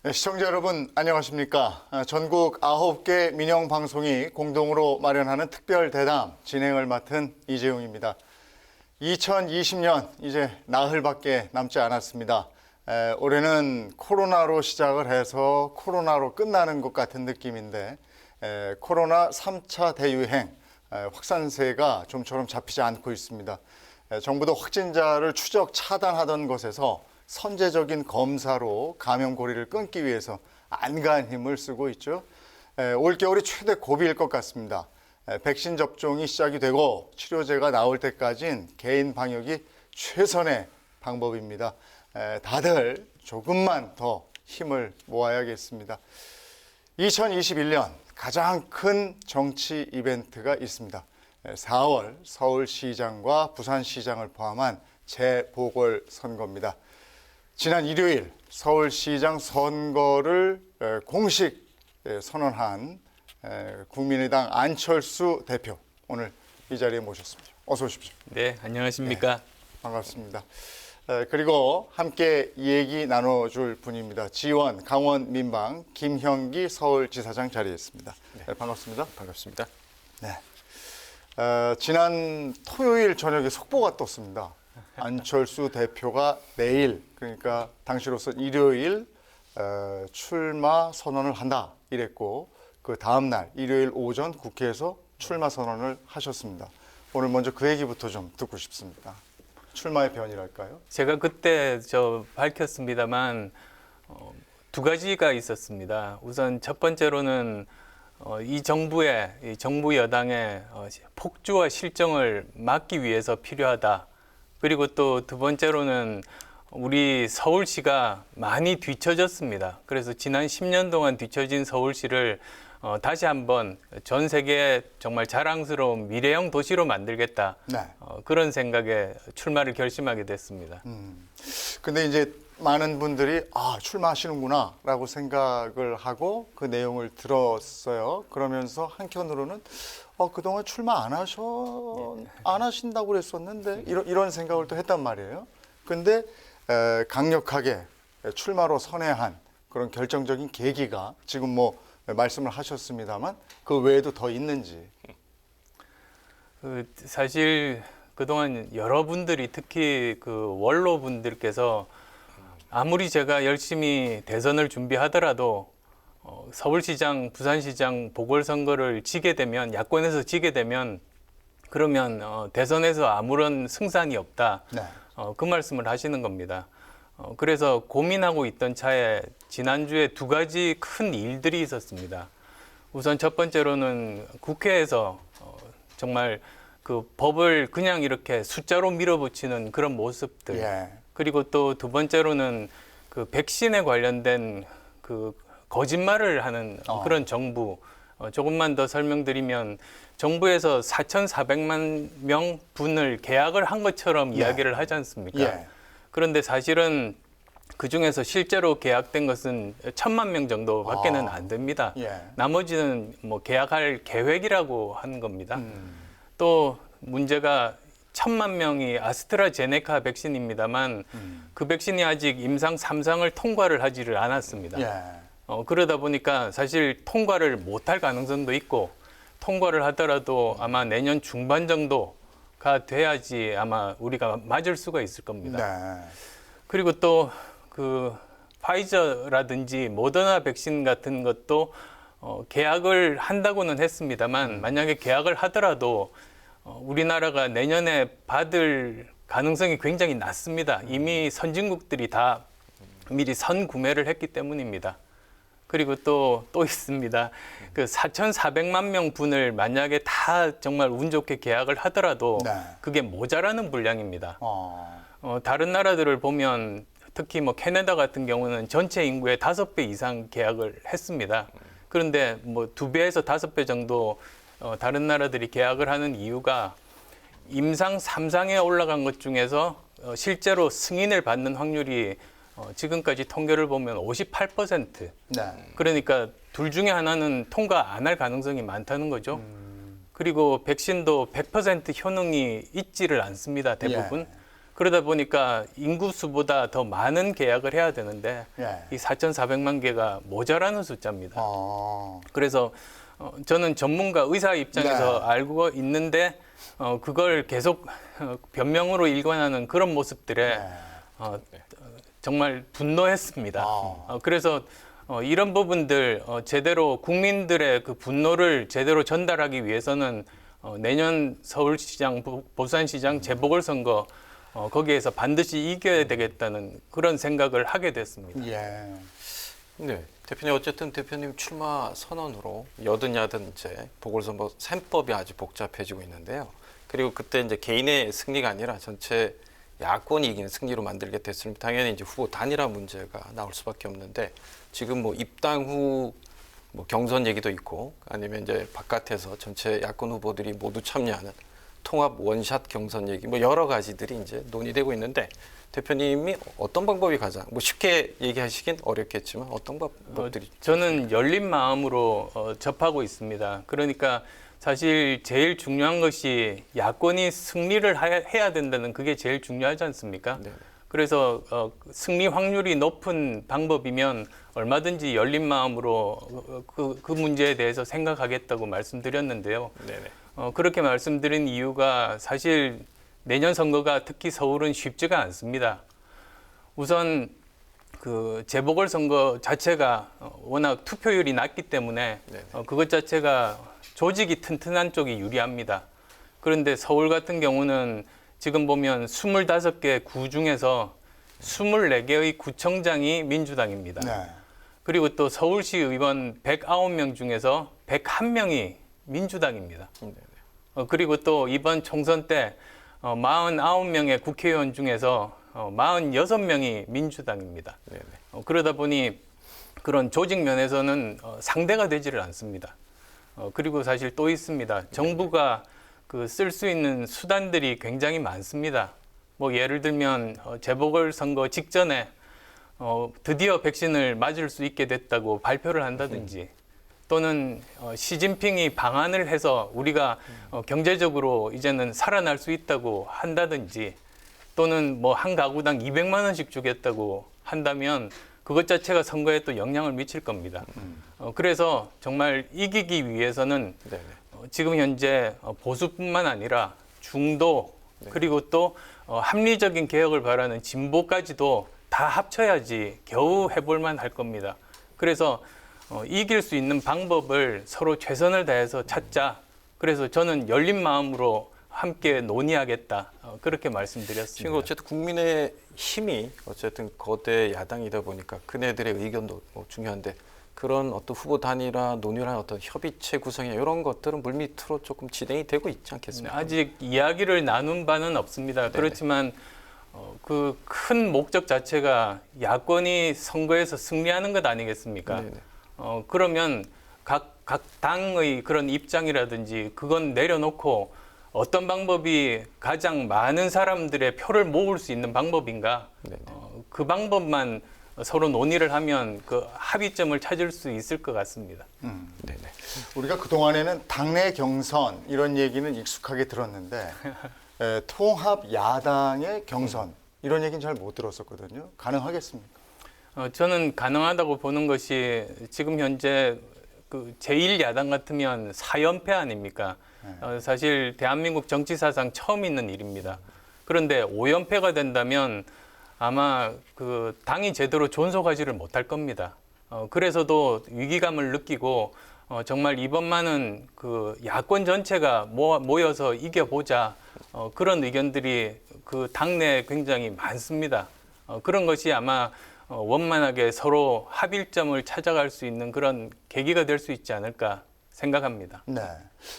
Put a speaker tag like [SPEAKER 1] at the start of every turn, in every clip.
[SPEAKER 1] 네, 시청자 여러분 안녕하십니까? 전국 9개 민영 방송이 공동으로 마련하는 특별 대담 진행을 맡은 이재용입니다. 2020년 이제 나흘밖에 남지 않았습니다. 올해는 코로나로 시작을 해서 코로나로 끝나는 것 같은 느낌인데 코로나 3차 대유행 확산세가 좀처럼 잡히지 않고 있습니다. 정부도 확진자를 추적 차단하던 것에서 선제적인 검사로 감염 고리를 끊기 위해서 안간 힘을 쓰고 있죠. 올겨울이 최대 고비일 것 같습니다. 백신 접종이 시작이 되고 치료제가 나올 때까지는 개인 방역이 최선의 방법입니다. 다들 조금만 더 힘을 모아야겠습니다. 2021년 가장 큰 정치 이벤트가 있습니다. 4월 서울시장과 부산시장을 포함한 재보궐선거입니다. 지난 일요일 서울시장 선거를 공식 선언한 국민의당 안철수 대표 오늘 이 자리에 모셨습니다. 어서 오십시오.
[SPEAKER 2] 네, 안녕하십니까?
[SPEAKER 1] 네, 반갑습니다. 그리고 함께 얘기 나눠줄 분입니다. 지원 강원 민방 김형기 서울지사장 자리에 있습니다. 네, 반갑습니다.
[SPEAKER 2] 반갑습니다.
[SPEAKER 1] 네. 지난 토요일 저녁에 속보가 떴습니다. 안철수 대표가 내일, 그러니까 당시로서 일요일 출마 선언을 한다 이랬고, 그 다음 날 일요일 오전 국회에서 출마 선언을 하셨습니다. 오늘 먼저 그 얘기부터 좀 듣고 싶습니다. 출마의 변이랄까요?
[SPEAKER 2] 제가 그때 밝혔습니다만 두 가지가 있었습니다. 우선 첫 번째로는 이 정부 여당의 폭주와 실정을 막기 위해서 필요하다. 그리고 또 두 번째로는 우리 서울시가 많이 뒤처졌습니다. 그래서 지난 10년 동안 뒤처진 서울시를 다시 한번 전 세계에 정말 자랑스러운 미래형 도시로 만들겠다.
[SPEAKER 1] 네.
[SPEAKER 2] 그런 생각에 출마를 결심하게 됐습니다.
[SPEAKER 1] 근데 이제 많은 분들이 출마하시는구나 라고 생각을 하고 그 내용을 들었어요. 그러면서 한편으로는 그동안 출마 안 하신다고 그랬었는데 이런 생각을 또 했단 말이에요. 근데 강력하게 출마로 선회한 그런 결정적인 계기가 지금 말씀을 하셨습니다만 그 외에도 더 있는지.
[SPEAKER 2] 사실 그동안 여러분들이 특히 그 원로분들께서 아무리 제가 열심히 대선을 준비하더라도 서울시장, 부산시장 보궐선거를 지게 되면, 야권에서 지게 되면 그러면 대선에서 아무런 승산이 없다.
[SPEAKER 1] 네.
[SPEAKER 2] 그 말씀을 하시는 겁니다. 그래서 고민하고 있던 차에 지난주에 두 가지 큰 일들이 있었습니다. 우선 첫 번째로는 국회에서 정말 그 법을 그냥 이렇게 숫자로 밀어붙이는 그런 모습들.
[SPEAKER 1] 예.
[SPEAKER 2] 그리고 또 두 번째로는 그 백신에 관련된 그 거짓말을 하는 그런 정부. 조금만 더 설명드리면 정부에서 4,400만 명 분을 계약을 한 것처럼 이야기를 하지 않습니까?
[SPEAKER 1] 예.
[SPEAKER 2] 그런데 사실은 그중에서 실제로 계약된 것은 1,000만 명 정도밖에는 안 됩니다.
[SPEAKER 1] 예.
[SPEAKER 2] 나머지는 계약할 계획이라고 하는 겁니다. 또 문제가 1,000만 명이 아스트라제네카 백신입니다만 그 백신이 아직 임상 3상을 통과를 하지를 않았습니다.
[SPEAKER 1] 예.
[SPEAKER 2] 그러다 보니까 사실 통과를 못할 가능성도 있고 통과를 하더라도 아마 내년 중반 정도가 돼야지 아마 우리가 맞을 수가 있을 겁니다.
[SPEAKER 1] 네.
[SPEAKER 2] 그리고 또 그 파이저라든지 모더나 백신 같은 것도 계약을 한다고는 했습니다만 만약에 계약을 하더라도 우리나라가 내년에 받을 가능성이 굉장히 낮습니다. 이미 선진국들이 다 미리 선구매를 했기 때문입니다. 그리고 또 있습니다. 그 4,400만 명 분을 만약에 다 정말 운 좋게 계약을 하더라도
[SPEAKER 1] 네.
[SPEAKER 2] 그게 모자라는 분량입니다.
[SPEAKER 1] 어.
[SPEAKER 2] 다른 나라들을 보면 특히 캐나다 같은 경우는 전체 인구의 5배 이상 계약을 했습니다. 그런데 2배에서 5배 정도 다른 나라들이 계약을 하는 이유가 임상 3상에 올라간 것 중에서 실제로 승인을 받는 확률이 지금까지 통계를 보면 58%.
[SPEAKER 1] 네.
[SPEAKER 2] 그러니까 둘 중에 하나는 통과 안 할 가능성이 많다는 거죠. 그리고 백신도 100% 효능이 있지를 않습니다. 대부분.
[SPEAKER 1] 예.
[SPEAKER 2] 그러다 보니까 인구수보다 더 많은 계약을 해야 되는데
[SPEAKER 1] 예.
[SPEAKER 2] 이 4,400만 개가 모자라는 숫자입니다.
[SPEAKER 1] 아,
[SPEAKER 2] 그래서 저는 전문가 의사 입장에서
[SPEAKER 1] 네.
[SPEAKER 2] 알고 있는데 그걸 계속 변명으로 일관하는 그런 모습들에
[SPEAKER 1] 네.
[SPEAKER 2] 정말 분노했습니다.
[SPEAKER 1] 아.
[SPEAKER 2] 그래서 이런 부분들 제대로 국민들의 그 분노를 제대로 전달하기 위해서는 내년 서울시장, 부산시장 재보궐선거 거기에서 반드시 이겨야 되겠다는 그런 생각을 하게 됐습니다.
[SPEAKER 1] 예.
[SPEAKER 3] 네, 대표님 어쨌든 대표님 출마 선언으로 여든 야든 이제 보궐선거 셈법이 아주 복잡해지고 있는데요. 그리고 그때 이제 개인의 승리가 아니라 전체 야권이 이기는 승리로 만들게 됐으면 당연히 이제 후보 단일화 문제가 나올 수밖에 없는데 지금 뭐 입당 후 뭐 경선 얘기도 있고 아니면 이제 바깥에서 전체 야권 후보들이 모두 참여하는 통합 원샷 경선 얘기 뭐 여러 가지들이 이제 논의되고 있는데 대표님이 어떤 방법이 가장 뭐 쉽게 얘기하시긴 어렵겠지만 어떤 방법들이
[SPEAKER 2] 저는 열린 마음으로 접하고 있습니다. 그러니까 사실 제일 중요한 것이 야권이 승리를 해야 된다는 그게 제일 중요하지 않습니까?
[SPEAKER 3] 네.
[SPEAKER 2] 그래서 승리 확률이 높은 방법이면 얼마든지 열린 마음으로 그 문제에 대해서 생각하겠다고 말씀드렸는데요.
[SPEAKER 3] 네네.
[SPEAKER 2] 그렇게 말씀드린 이유가 사실 내년 선거가 특히 서울은 쉽지가 않습니다. 우선 그 재보궐선거 자체가 워낙 투표율이 낮기 때문에
[SPEAKER 3] 네네.
[SPEAKER 2] 그것 자체가 조직이 튼튼한 쪽이 유리합니다. 그런데 서울 같은 경우는 지금 보면 25개 구 중에서 24개의 구청장이 민주당입니다.
[SPEAKER 1] 네.
[SPEAKER 2] 그리고 또 서울시 의원 109명 중에서 101명이 민주당입니다.
[SPEAKER 3] 네네.
[SPEAKER 2] 그리고 또 이번 총선 때 49명의 국회의원 중에서 46명이 민주당입니다.
[SPEAKER 3] 네네.
[SPEAKER 2] 그러다 보니 그런 조직 면에서는 상대가 되지를 않습니다. 그리고 사실 또 있습니다. 정부가 그 쓸 수 있는 수단들이 굉장히 많습니다. 뭐 예를 들면 재보궐선거 직전에 드디어 백신을 맞을 수 있게 됐다고 발표를 한다든지 또는 시진핑이 방한을 해서 우리가 경제적으로 이제는 살아날 수 있다고 한다든지 또는 뭐 한 가구당 200만 원씩 주겠다고 한다면 그것 자체가 선거에 또 영향을 미칠 겁니다. 그래서 정말 이기기 위해서는
[SPEAKER 3] 네네.
[SPEAKER 2] 지금 현재 보수뿐만 아니라 중도 그리고 또 합리적인 개혁을 바라는 진보까지도 다 합쳐야지 겨우 해볼만 할 겁니다. 그래서 이길 수 있는 방법을 서로 최선을 다해서 찾자. 그래서 저는 열린 마음으로 함께 논의하겠다. 그렇게
[SPEAKER 3] 지금
[SPEAKER 2] 말씀드렸습니다.
[SPEAKER 3] 어쨌든 국민의 힘이 어쨌든 거대 야당이다 보니까 그네들의 의견도 뭐 중요한데 그런 어떤 후보 단일화 논의나 어떤 협의체 구성이나 이런 것들은 물밑으로 조금 진행이 되고 있지 않겠습니까?
[SPEAKER 2] 아직 이야기를 나눈 바는 없습니다. 그렇지만 그 큰 목적 자체가 야권이 선거에서 승리하는 것 아니겠습니까?
[SPEAKER 3] 네네.
[SPEAKER 2] 그러면 각 당의 그런 입장이라든지 그건 내려놓고 어떤 방법이 가장 많은 사람들의 표를 모을 수 있는 방법인가?
[SPEAKER 3] 네네.
[SPEAKER 2] 그 방법만 서로 논의를 하면 그 합의점을 찾을 수 있을 것 같습니다.
[SPEAKER 3] 네네.
[SPEAKER 1] 우리가 그동안에는 당내 경선 이런 얘기는 익숙하게 들었는데 통합 야당의 경선 이런 얘기는 잘 못 들었었거든요. 가능하겠습니까?
[SPEAKER 2] 저는 가능하다고 보는 것이 지금 현재 그 제1야당 같으면 4연패 아닙니까? 사실 대한민국 정치 사상 처음 있는 일입니다. 그런데 5연패가 된다면 아마 그 당이 제대로 존속하지를 못할 겁니다. 그래서도 위기감을 느끼고 정말 이번만은 그 야권 전체가 모여서 이겨보자 그런 의견들이 그 당내에 굉장히 많습니다. 그런 것이 아마 원만하게 서로 합일점을 찾아갈 수 있는 그런 계기가 될 수 있지 않을까 생각합니다.
[SPEAKER 1] 네.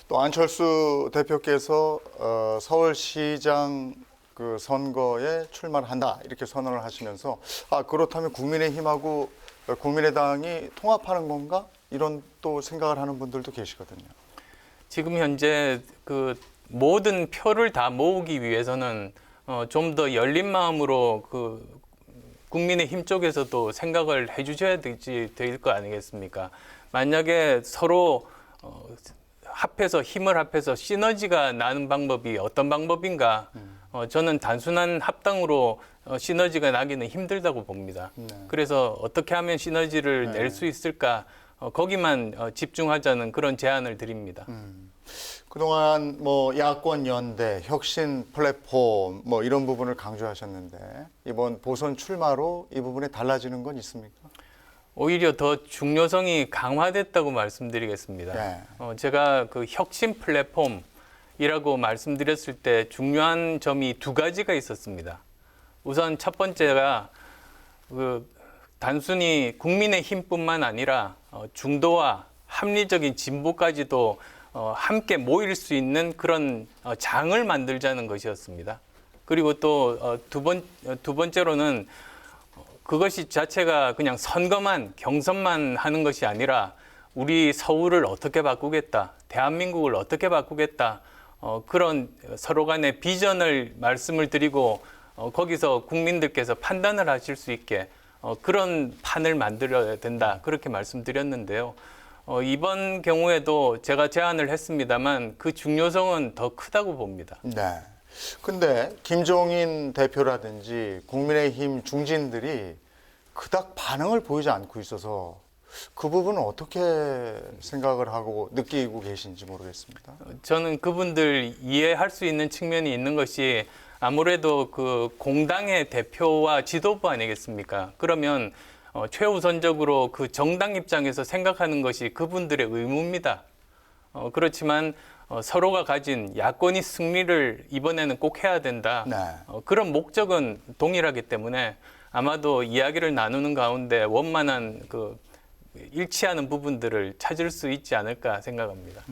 [SPEAKER 1] 또 안철수 대표께서 서울시장 그 선거에 출마를 한다 이렇게 선언을 하시면서 그렇다면 국민의힘하고 국민의당이 통합하는 건가 이런 또 생각을 하는 분들도 계시거든요.
[SPEAKER 2] 지금 현재 그 모든 표를 다 모으기 위해서는 좀 더 열린 마음으로 그 국민의힘 쪽에서도 생각을 해주셔야 될 거 아니겠습니까? 만약에 서로 힘을 합해서 시너지가 나는 방법이 어떤 방법인가 저는 단순한 합당으로 시너지가 나기는 힘들다고 봅니다.
[SPEAKER 1] 네.
[SPEAKER 2] 그래서 어떻게 하면 시너지를 낼 수 있을까 거기만 집중하자는 그런 제안을 드립니다.
[SPEAKER 1] 그동안 뭐 야권 연대, 혁신 플랫폼 뭐 이런 부분을 강조하셨는데 이번 보선 출마로 이 부분에 달라지는 건 있습니까?
[SPEAKER 2] 오히려 더 중요성이 강화됐다고 말씀드리겠습니다.
[SPEAKER 1] 네.
[SPEAKER 2] 제가 그 혁신 플랫폼이라고 말씀드렸을 때 중요한 점이 두 가지가 있었습니다. 우선 첫 번째가 그 단순히 국민의힘뿐만 아니라 중도와 합리적인 진보까지도 함께 모일 수 있는 그런 장을 만들자는 것이었습니다. 그리고 또 두 번째로는 그것이 자체가 그냥 선거만 경선만 하는 것이 아니라 우리 서울을 어떻게 바꾸겠다, 대한민국을 어떻게 바꾸겠다, 그런 서로 간의 비전을 말씀을 드리고 거기서 국민들께서 판단을 하실 수 있게 그런 판을 만들어야 된다, 그렇게 말씀드렸는데요. 이번 경우에도 제가 제안을 했습니다만 그 중요성은 더 크다고 봅니다.
[SPEAKER 1] 네. 근데 김종인 대표라든지 국민의힘 중진들이 그닥 반응을 보이지 않고 있어서 그 부분은 어떻게 생각을 하고 느끼고 계신지 모르겠습니다.
[SPEAKER 2] 저는 그분들 이해할 수 있는 측면이 있는 것이 아무래도 그 공당의 대표와 지도부 아니겠습니까? 그러면 최우선적으로 그 정당 입장에서 생각하는 것이 그분들의 의무입니다. 그렇지만 서로가 가진 야권이 승리를 이번에는 꼭 해야 된다.
[SPEAKER 1] 네.
[SPEAKER 2] 그런 목적은 동일하기 때문에 아마도 이야기를 나누는 가운데 원만한 그 일치하는 부분들을 찾을 수 있지 않을까 생각합니다.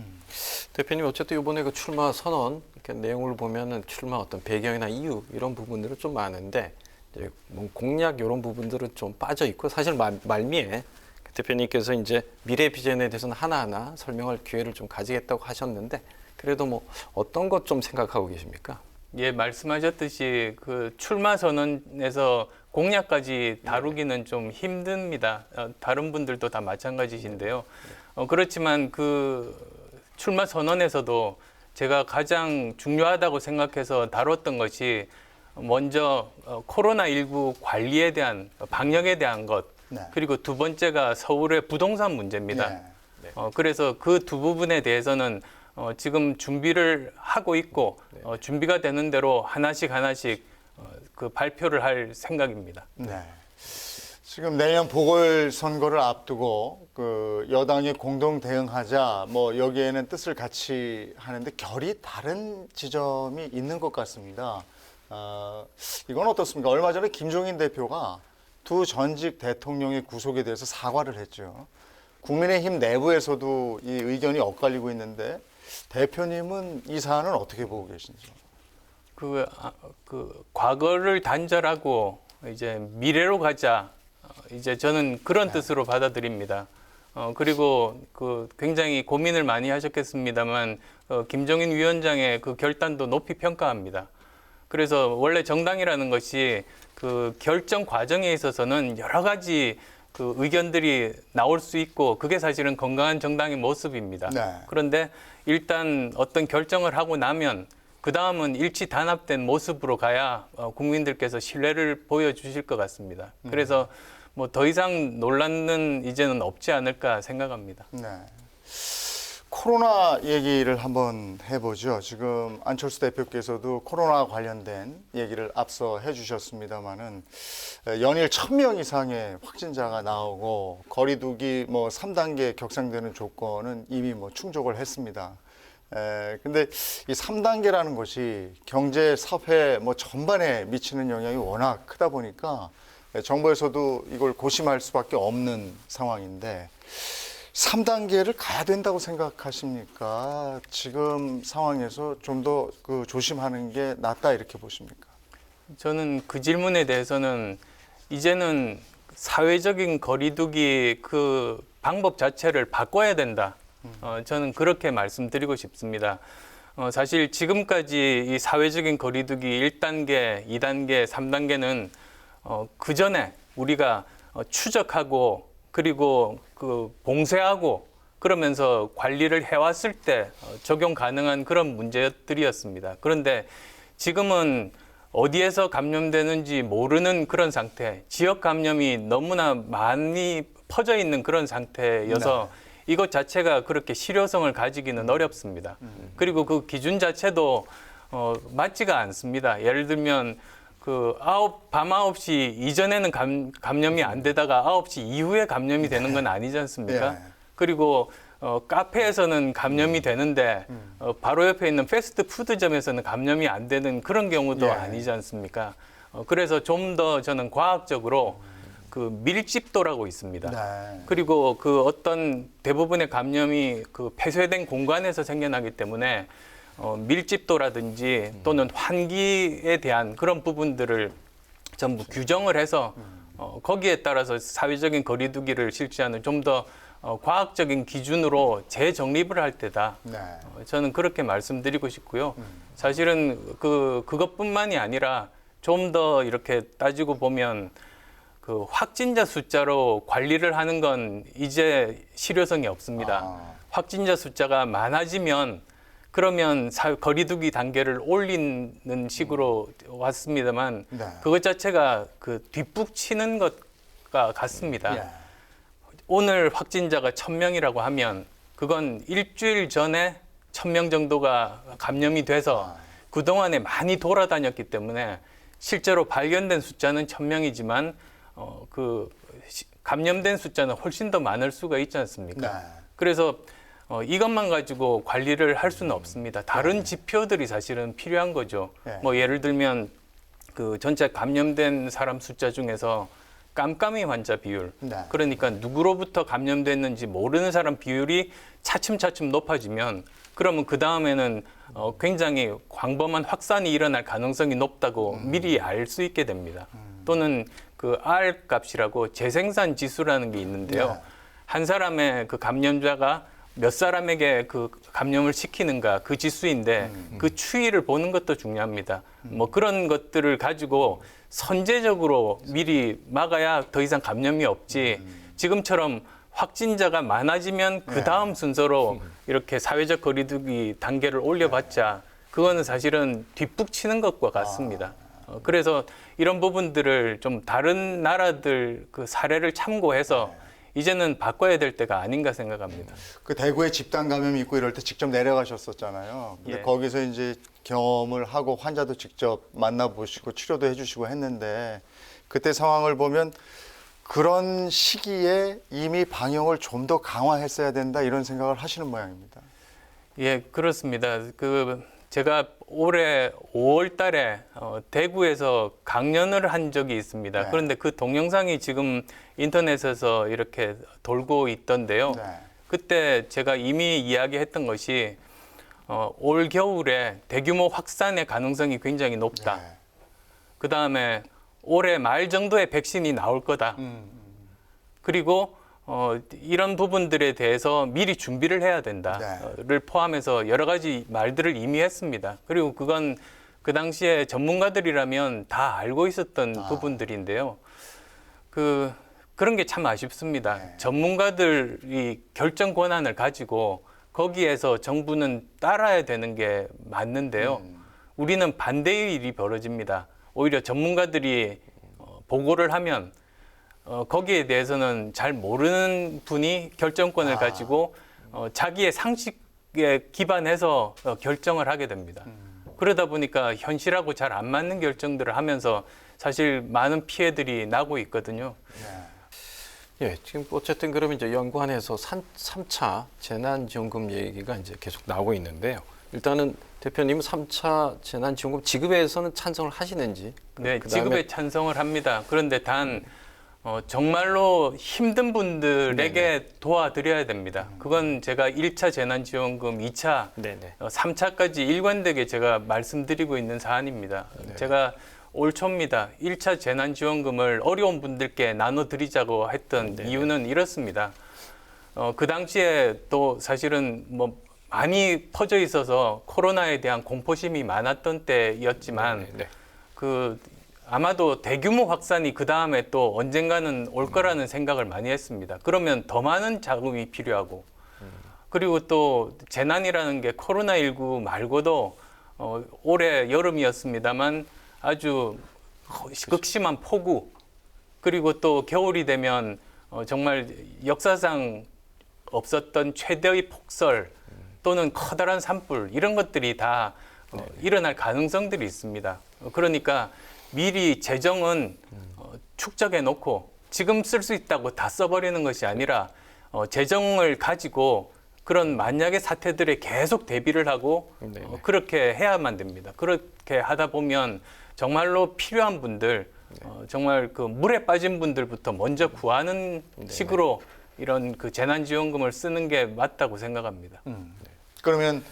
[SPEAKER 3] 대표님 어쨌든 이번에 그 출마 선언 이렇게 내용을 보면은 출마 어떤 배경이나 이유 이런 부분들은 좀 많은데 이제 뭐 공약 이런 부분들은 좀 빠져 있고 사실 말미에 대표님께서 이제 미래 비전에 대해서는 하나하나 설명할 기회를 좀 가지겠다고 하셨는데 그래도 뭐 어떤 것 좀 생각하고 계십니까?
[SPEAKER 2] 예, 말씀하셨듯이 그 출마 선언에서 공약까지 다루기는 좀 힘듭니다. 다른 분들도 다 마찬가지신데요. 그렇지만 그 출마 선언에서도 제가 가장 중요하다고 생각해서 다뤘던 것이 먼저 코로나19 관리에 대한 방역에 대한 것,
[SPEAKER 1] 네.
[SPEAKER 2] 그리고 두 번째가 서울의 부동산 문제입니다.
[SPEAKER 1] 네.
[SPEAKER 2] 그래서 그 두 부분에 대해서는 지금 준비를 하고 있고 준비가 되는 대로 하나씩 그 발표를 할 생각입니다.
[SPEAKER 1] 네. 지금 내년 보궐선거를 앞두고 그 여당이 공동 대응하자 뭐 여기에는 뜻을 같이 하는데 결이 다른 지점이 있는 것 같습니다. 이건 어떻습니까? 얼마 전에 김종인 대표가 두 전직 대통령의 구속에 대해서 사과를 했죠. 국민의힘 내부에서도 이 의견이 엇갈리고 있는데 대표님은 이 사안은 어떻게 보고 계신지?
[SPEAKER 2] 그 과거를 단절하고 이제 미래로 가자. 이제 저는 그런 뜻으로 받아들입니다. 그리고 그 굉장히 고민을 많이 하셨겠습니다만 김종인 위원장의 그 결단도 높이 평가합니다. 그래서 원래 정당이라는 것이 그 결정 과정에 있어서는 여러 가지 그 의견들이 나올 수 있고 그게 사실은 건강한 정당의 모습입니다.
[SPEAKER 1] 네.
[SPEAKER 2] 그런데 일단 어떤 결정을 하고 나면 그 다음은 일치 단합된 모습으로 가야 국민들께서 신뢰를 보여주실 것 같습니다. 그래서 뭐 더 이상 논란은 이제는 없지 않을까 생각합니다.
[SPEAKER 1] 네. 코로나 얘기를 한번 해보죠. 지금 안철수 대표께서도 코로나 관련된 얘기를 앞서 해주셨습니다만은 연일 1,000명 이상의 확진자가 나오고 거리두기 뭐 3단계 격상되는 조건은 이미 뭐 충족을 했습니다. 근데 이 3단계라는 것이 경제, 사회 뭐 전반에 미치는 영향이 워낙 크다 보니까 정부에서도 이걸 고심할 수밖에 없는 상황인데 3단계를 가야 된다고 생각하십니까? 지금 상황에서 좀 더 그 조심하는 게 낫다 이렇게 보십니까?
[SPEAKER 2] 저는 그 질문에 대해서는 이제는 사회적인 거리두기 그 방법 자체를 바꿔야 된다. 저는 그렇게 말씀드리고 싶습니다. 사실 지금까지 이 사회적인 거리두기 1단계, 2단계, 3단계는 그 전에 우리가 추적하고 그리고 그 봉쇄하고 그러면서 관리를 해왔을 때 적용 가능한 그런 문제들이었습니다. 그런데 지금은 어디에서 감염되는지 모르는 그런 상태, 지역 감염이 너무나 많이 퍼져 있는 그런 상태여서 이것 자체가 그렇게 실효성을 가지기는 어렵습니다. 그리고 그 기준 자체도 맞지가 않습니다. 예를 들면 밤 9시 이전에는 감염이 안 되다가 9시 이후에 감염이 되는 건 아니지 않습니까?
[SPEAKER 1] 예.
[SPEAKER 2] 그리고 카페에서는 감염이 되는데 바로 옆에 있는 패스트푸드점에서는 감염이 안 되는 그런 경우도
[SPEAKER 1] 예.
[SPEAKER 2] 아니지 않습니까? 그래서 좀 더 저는 과학적으로 그 밀집도라고 있습니다.
[SPEAKER 1] 네.
[SPEAKER 2] 그리고 그 어떤 대부분의 감염이 그 폐쇄된 공간에서 생겨나기 때문에 밀집도라든지 또는 환기에 대한 그런 부분들을 전부 규정을 해서 거기에 따라서 사회적인 거리두기를 실시하는 좀 더 과학적인 기준으로 재정립을 할 때다.
[SPEAKER 1] 네.
[SPEAKER 2] 저는 그렇게 말씀드리고 싶고요. 사실은 그것뿐만이 아니라 좀 더 이렇게 따지고 보면 그 확진자 숫자로 관리를 하는 건 이제 실효성이 없습니다.
[SPEAKER 1] 아.
[SPEAKER 2] 확진자 숫자가 많아지면 그러면 거리두기 단계를 올리는 식으로 왔습니다만
[SPEAKER 1] 네.
[SPEAKER 2] 그것 자체가 그 뒷북치는 것과 같습니다.
[SPEAKER 1] 예.
[SPEAKER 2] 오늘 확진자가 1,000명이라고 하면 그건 일주일 전에 1,000명 정도가 감염이 돼서 그동안에 많이 돌아다녔기 때문에 실제로 발견된 숫자는 1,000명이지만 감염된 숫자는 훨씬 더 많을 수가 있지 않습니까?
[SPEAKER 1] 네.
[SPEAKER 2] 그래서 이것만 가지고 관리를 할 수는 없습니다. 다른 지표들이 사실은 필요한 거죠.
[SPEAKER 1] 네.
[SPEAKER 2] 뭐 예를 들면 그 전체 감염된 사람 숫자 중에서 깜깜이 환자 비율,
[SPEAKER 1] 네.
[SPEAKER 2] 그러니까 누구로부터 감염됐는지 모르는 사람 비율이 차츰차츰 높아지면 그러면 그 다음에는 굉장히 광범한 확산이 일어날 가능성이 높다고 미리 알 수 있게 됩니다. 또는 그 R 값이라고 재생산 지수라는 게 있는데요.
[SPEAKER 1] 네.
[SPEAKER 2] 한 사람의 그 감염자가 몇 사람에게 그 감염을 시키는가 그 지수인데 그 추이를 보는 것도 중요합니다. 뭐 그런 것들을 가지고 선제적으로 미리 막아야 더 이상 감염이 없지. 지금처럼 확진자가 많아지면 그 다음 순서로 이렇게 사회적 거리두기 단계를 올려봤자 그거는 사실은 뒷북치는 것과 같습니다. 그래서 이런 부분들을 좀 다른 나라들 그 사례를 참고해서 이제는 바꿔야 될 때가 아닌가 생각합니다.
[SPEAKER 1] 그 대구에 집단 감염이 있고 이럴 때 직접 내려가셨었잖아요. 근데
[SPEAKER 2] 예.
[SPEAKER 1] 거기서 이제 경험을 하고 환자도 직접 만나보시고 치료도 해주시고 했는데 그때 상황을 보면 그런 시기에 이미 방역을 좀 더 강화했어야 된다 이런 생각을 하시는 모양입니다.
[SPEAKER 2] 예, 그렇습니다. 제가 올해 5월 달에 대구에서 강연을 한 적이 있습니다.
[SPEAKER 1] 네.
[SPEAKER 2] 그런데 그 동영상이 지금 인터넷에서 이렇게 돌고 있던데요.
[SPEAKER 1] 네.
[SPEAKER 2] 그때 제가 이미 이야기했던 것이 올 겨울에 대규모 확산의 가능성이 굉장히 높다.
[SPEAKER 1] 네.
[SPEAKER 2] 그 다음에 올해 말 정도에 백신이 나올 거다. 그리고 이런 부분들에 대해서 미리 준비를 해야 된다를 포함해서 여러 가지 말들을 이미 했습니다. 그리고 그건 그 당시에 전문가들이라면 다 알고 있었던 부분들인데요. 그런 게 참 아쉽습니다.
[SPEAKER 1] 네.
[SPEAKER 2] 전문가들이 결정 권한을 가지고 거기에서 정부는 따라야 되는 게 맞는데요. 우리는 반대의 일이 벌어집니다. 오히려 전문가들이 보고를 하면 거기에 대해서는 잘 모르는 분이 결정권을 가지고 자기의 상식에 기반해서 결정을 하게 됩니다. 그러다 보니까 현실하고 잘 안 맞는 결정들을 하면서 사실 많은 피해들이 나고 있거든요.
[SPEAKER 3] 예, 지금 어쨌든 그러면 이제 연구안에서 3차 재난지원금 얘기가 이제 계속 나오고 있는데요. 일단은 대표님은 3차 재난지원금 지급에서는 찬성을 하시는지?
[SPEAKER 2] 네,
[SPEAKER 3] 그다음에-
[SPEAKER 2] 지급에 찬성을 합니다. 그런데 단 정말로 힘든 분들에게 도와드려야 됩니다. 그건 제가 1차 재난지원금, 2차,
[SPEAKER 3] 네네.
[SPEAKER 2] 3차까지 일관되게 제가 말씀드리고 있는 사안입니다. 제가 올 초입니다. 1차 재난지원금을 어려운 분들께 나눠드리자고 했던 이유는 이렇습니다. 그 당시에 또 사실은 뭐 많이 퍼져 있어서 코로나에 대한 공포심이 많았던 때였지만
[SPEAKER 3] 네.
[SPEAKER 2] 아마도 대규모 확산이 그 다음에 또 언젠가는 올 거라는 생각을 많이 했습니다. 그러면 더 많은 자금이 필요하고 그리고 또 재난이라는 게 코로나19 말고도 올해 여름이었습니다만 아주 극심한 폭우, 그리고 또 겨울이 되면 정말 역사상 없었던 최대의 폭설 또는 커다란 산불, 이런 것들이 다 일어날 가능성들이 있습니다. 그러니까 미리 재정은 축적해 놓고 지금 쓸 수 있다고 다 써버리는 것이 아니라 재정을 가지고 그런 만약의 사태들에 계속 대비를 하고 그렇게 해야만 됩니다. 그렇게 하다 보면 정말로 필요한 분들, 정말 그 물에 빠진 분들부터 먼저 구하는 식으로 이런 그 재난지원금을 쓰는 게 맞다고 생각합니다.
[SPEAKER 1] 그러면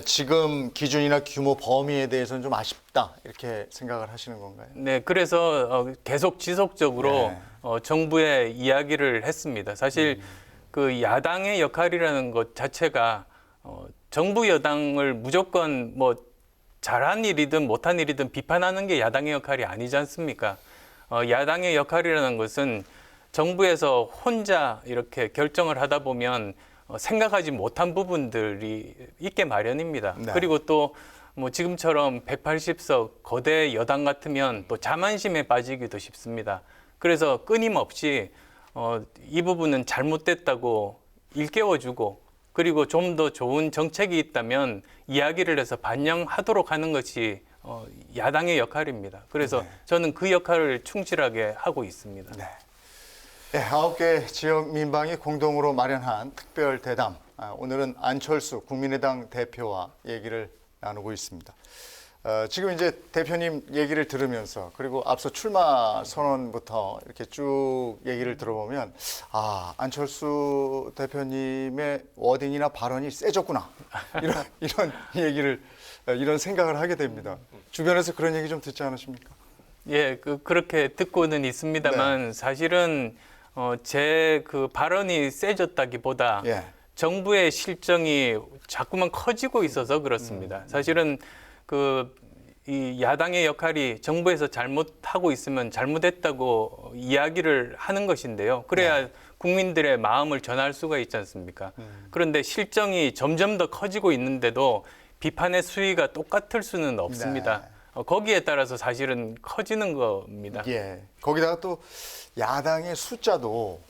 [SPEAKER 1] 지금 기준이나 규모 범위에 대해서는 좀 아쉽다 이렇게 생각을 하시는 건가요?
[SPEAKER 2] 네, 그래서 계속 지속적으로 정부에 이야기를 했습니다. 사실 그 야당의 역할이라는 것 자체가 정부 여당을 무조건 뭐 잘한 일이든 못한 일이든 비판하는 게 야당의 역할이 아니지 않습니까? 야당의 역할이라는 것은 정부에서 혼자 이렇게 결정을 하다 보면 생각하지 못한 부분들이 있게 마련입니다.
[SPEAKER 1] 네.
[SPEAKER 2] 그리고 또 뭐 지금처럼 180석 거대 여당 같으면 또 자만심에 빠지기도 쉽습니다. 그래서 끊임없이 이 부분은 잘못됐다고 일깨워주고, 그리고 좀 더 좋은 정책이 있다면 이야기를 해서 반영하도록 하는 것이 야당의 역할입니다. 그래서 저는 그 역할을 충실하게 하고 있습니다.
[SPEAKER 1] 네. 네, 9개 지역 민방위 공동으로 마련한 특별 대담. 오늘은 안철수 국민의당 대표와 얘기를 나누고 있습니다. 지금 이제 대표님 얘기를 들으면서, 그리고 앞서 출마 선언부터 이렇게 쭉 얘기를 들어보면, 안철수 대표님의 워딩이나 발언이 세졌구나. 이런 얘기를, 이런 생각을 하게 됩니다. 주변에서 그런 얘기 좀 듣지 않으십니까?
[SPEAKER 2] 예, 그렇게 듣고는 있습니다만 사실은 제 그 발언이 세졌다기보다 정부의 실정이 자꾸만 커지고 있어서 그렇습니다. 사실은 이 야당의 역할이 정부에서 잘못하고 있으면 잘못했다고 이야기를 하는 것인데요. 그래야 국민들의 마음을 전할 수가 있지 않습니까? 그런데 실정이 점점 더 커지고 있는데도 비판의 수위가 똑같을 수는 없습니다. 거기에 따라서 사실은 커지는 겁니다.
[SPEAKER 1] 예. 거기다가 또 야당의 숫자도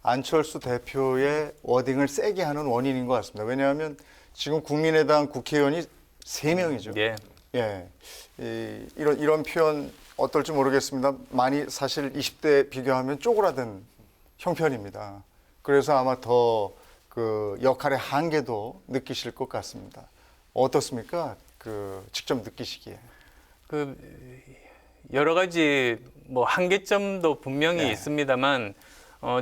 [SPEAKER 1] 안철수 대표의 워딩을 세게 하는 원인인 것 같습니다. 왜냐하면 지금 국민의당 국회의원이 3명이죠.
[SPEAKER 2] 예.
[SPEAKER 1] 예. 이런 표현 어떨지 모르겠습니다. 많이 사실 20대 비교하면 쪼그라든 형편입니다. 그래서 아마 더 그 역할의 한계도 느끼실 것 같습니다. 어떻습니까? 직접 느끼시기에.
[SPEAKER 2] 여러 가지 뭐 한계점도 분명히 있습니다만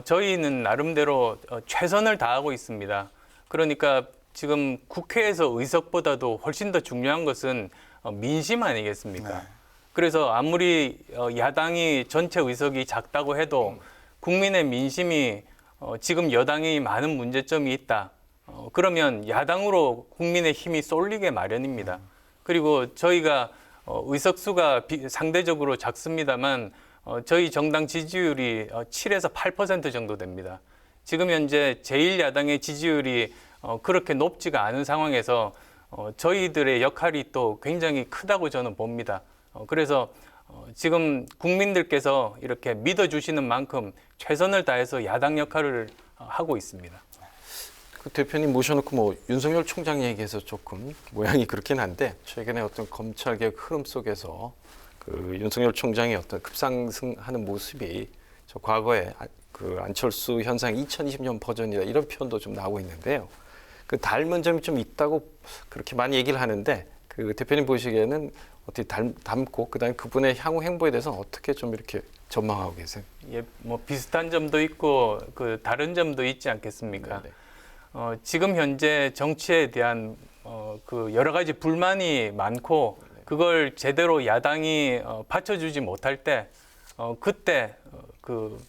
[SPEAKER 2] 저희는 나름대로 최선을 다하고 있습니다. 그러니까 지금 국회에서 의석보다도 훨씬 더 중요한 것은 민심 아니겠습니까? 그래서 아무리 야당이 전체 의석이 작다고 해도 국민의 민심이 지금 여당이 많은 문제점이 있다. 그러면 야당으로 국민의 힘이 쏠리게 마련입니다. 그리고 저희가 의석수가 상대적으로 작습니다만 저희 정당 지지율이 7에서 8% 정도 됩니다. 지금 현재 제1야당의 지지율이 그렇게 높지가 않은 상황에서 저희들의 역할이 또 굉장히 크다고 저는 봅니다. 그래서 지금 국민들께서 이렇게 믿어주시는 만큼 최선을 다해서 야당 역할을 하고 있습니다.
[SPEAKER 3] 그 대표님 모셔놓고 뭐 윤석열 총장 얘기해서 조금 모양이 그렇긴 한데, 최근에 어떤 검찰개혁 흐름 속에서 그 윤석열 총장의 어떤 급상승하는 모습이 저 과거에 그 안철수 현상 2020년 버전이다, 이런 표현도 좀 나오고 있는데요. 그 닮은 점이 좀 있다고 그렇게 많이 얘기를 하는데, 그 대표님 보시기에는 어떻게 닮고 그다음에 그분의 향후 행보에 대해서는 어떻게 좀 이렇게 전망하고 계세요?
[SPEAKER 2] 예, 뭐 비슷한 점도 있고 그 다른 점도 있지 않겠습니까?
[SPEAKER 3] 네네.
[SPEAKER 2] 지금 현재 정치에 대한 그 여러 가지 불만이 많고 그걸 제대로 야당이 받쳐주지 못할 때 그때 그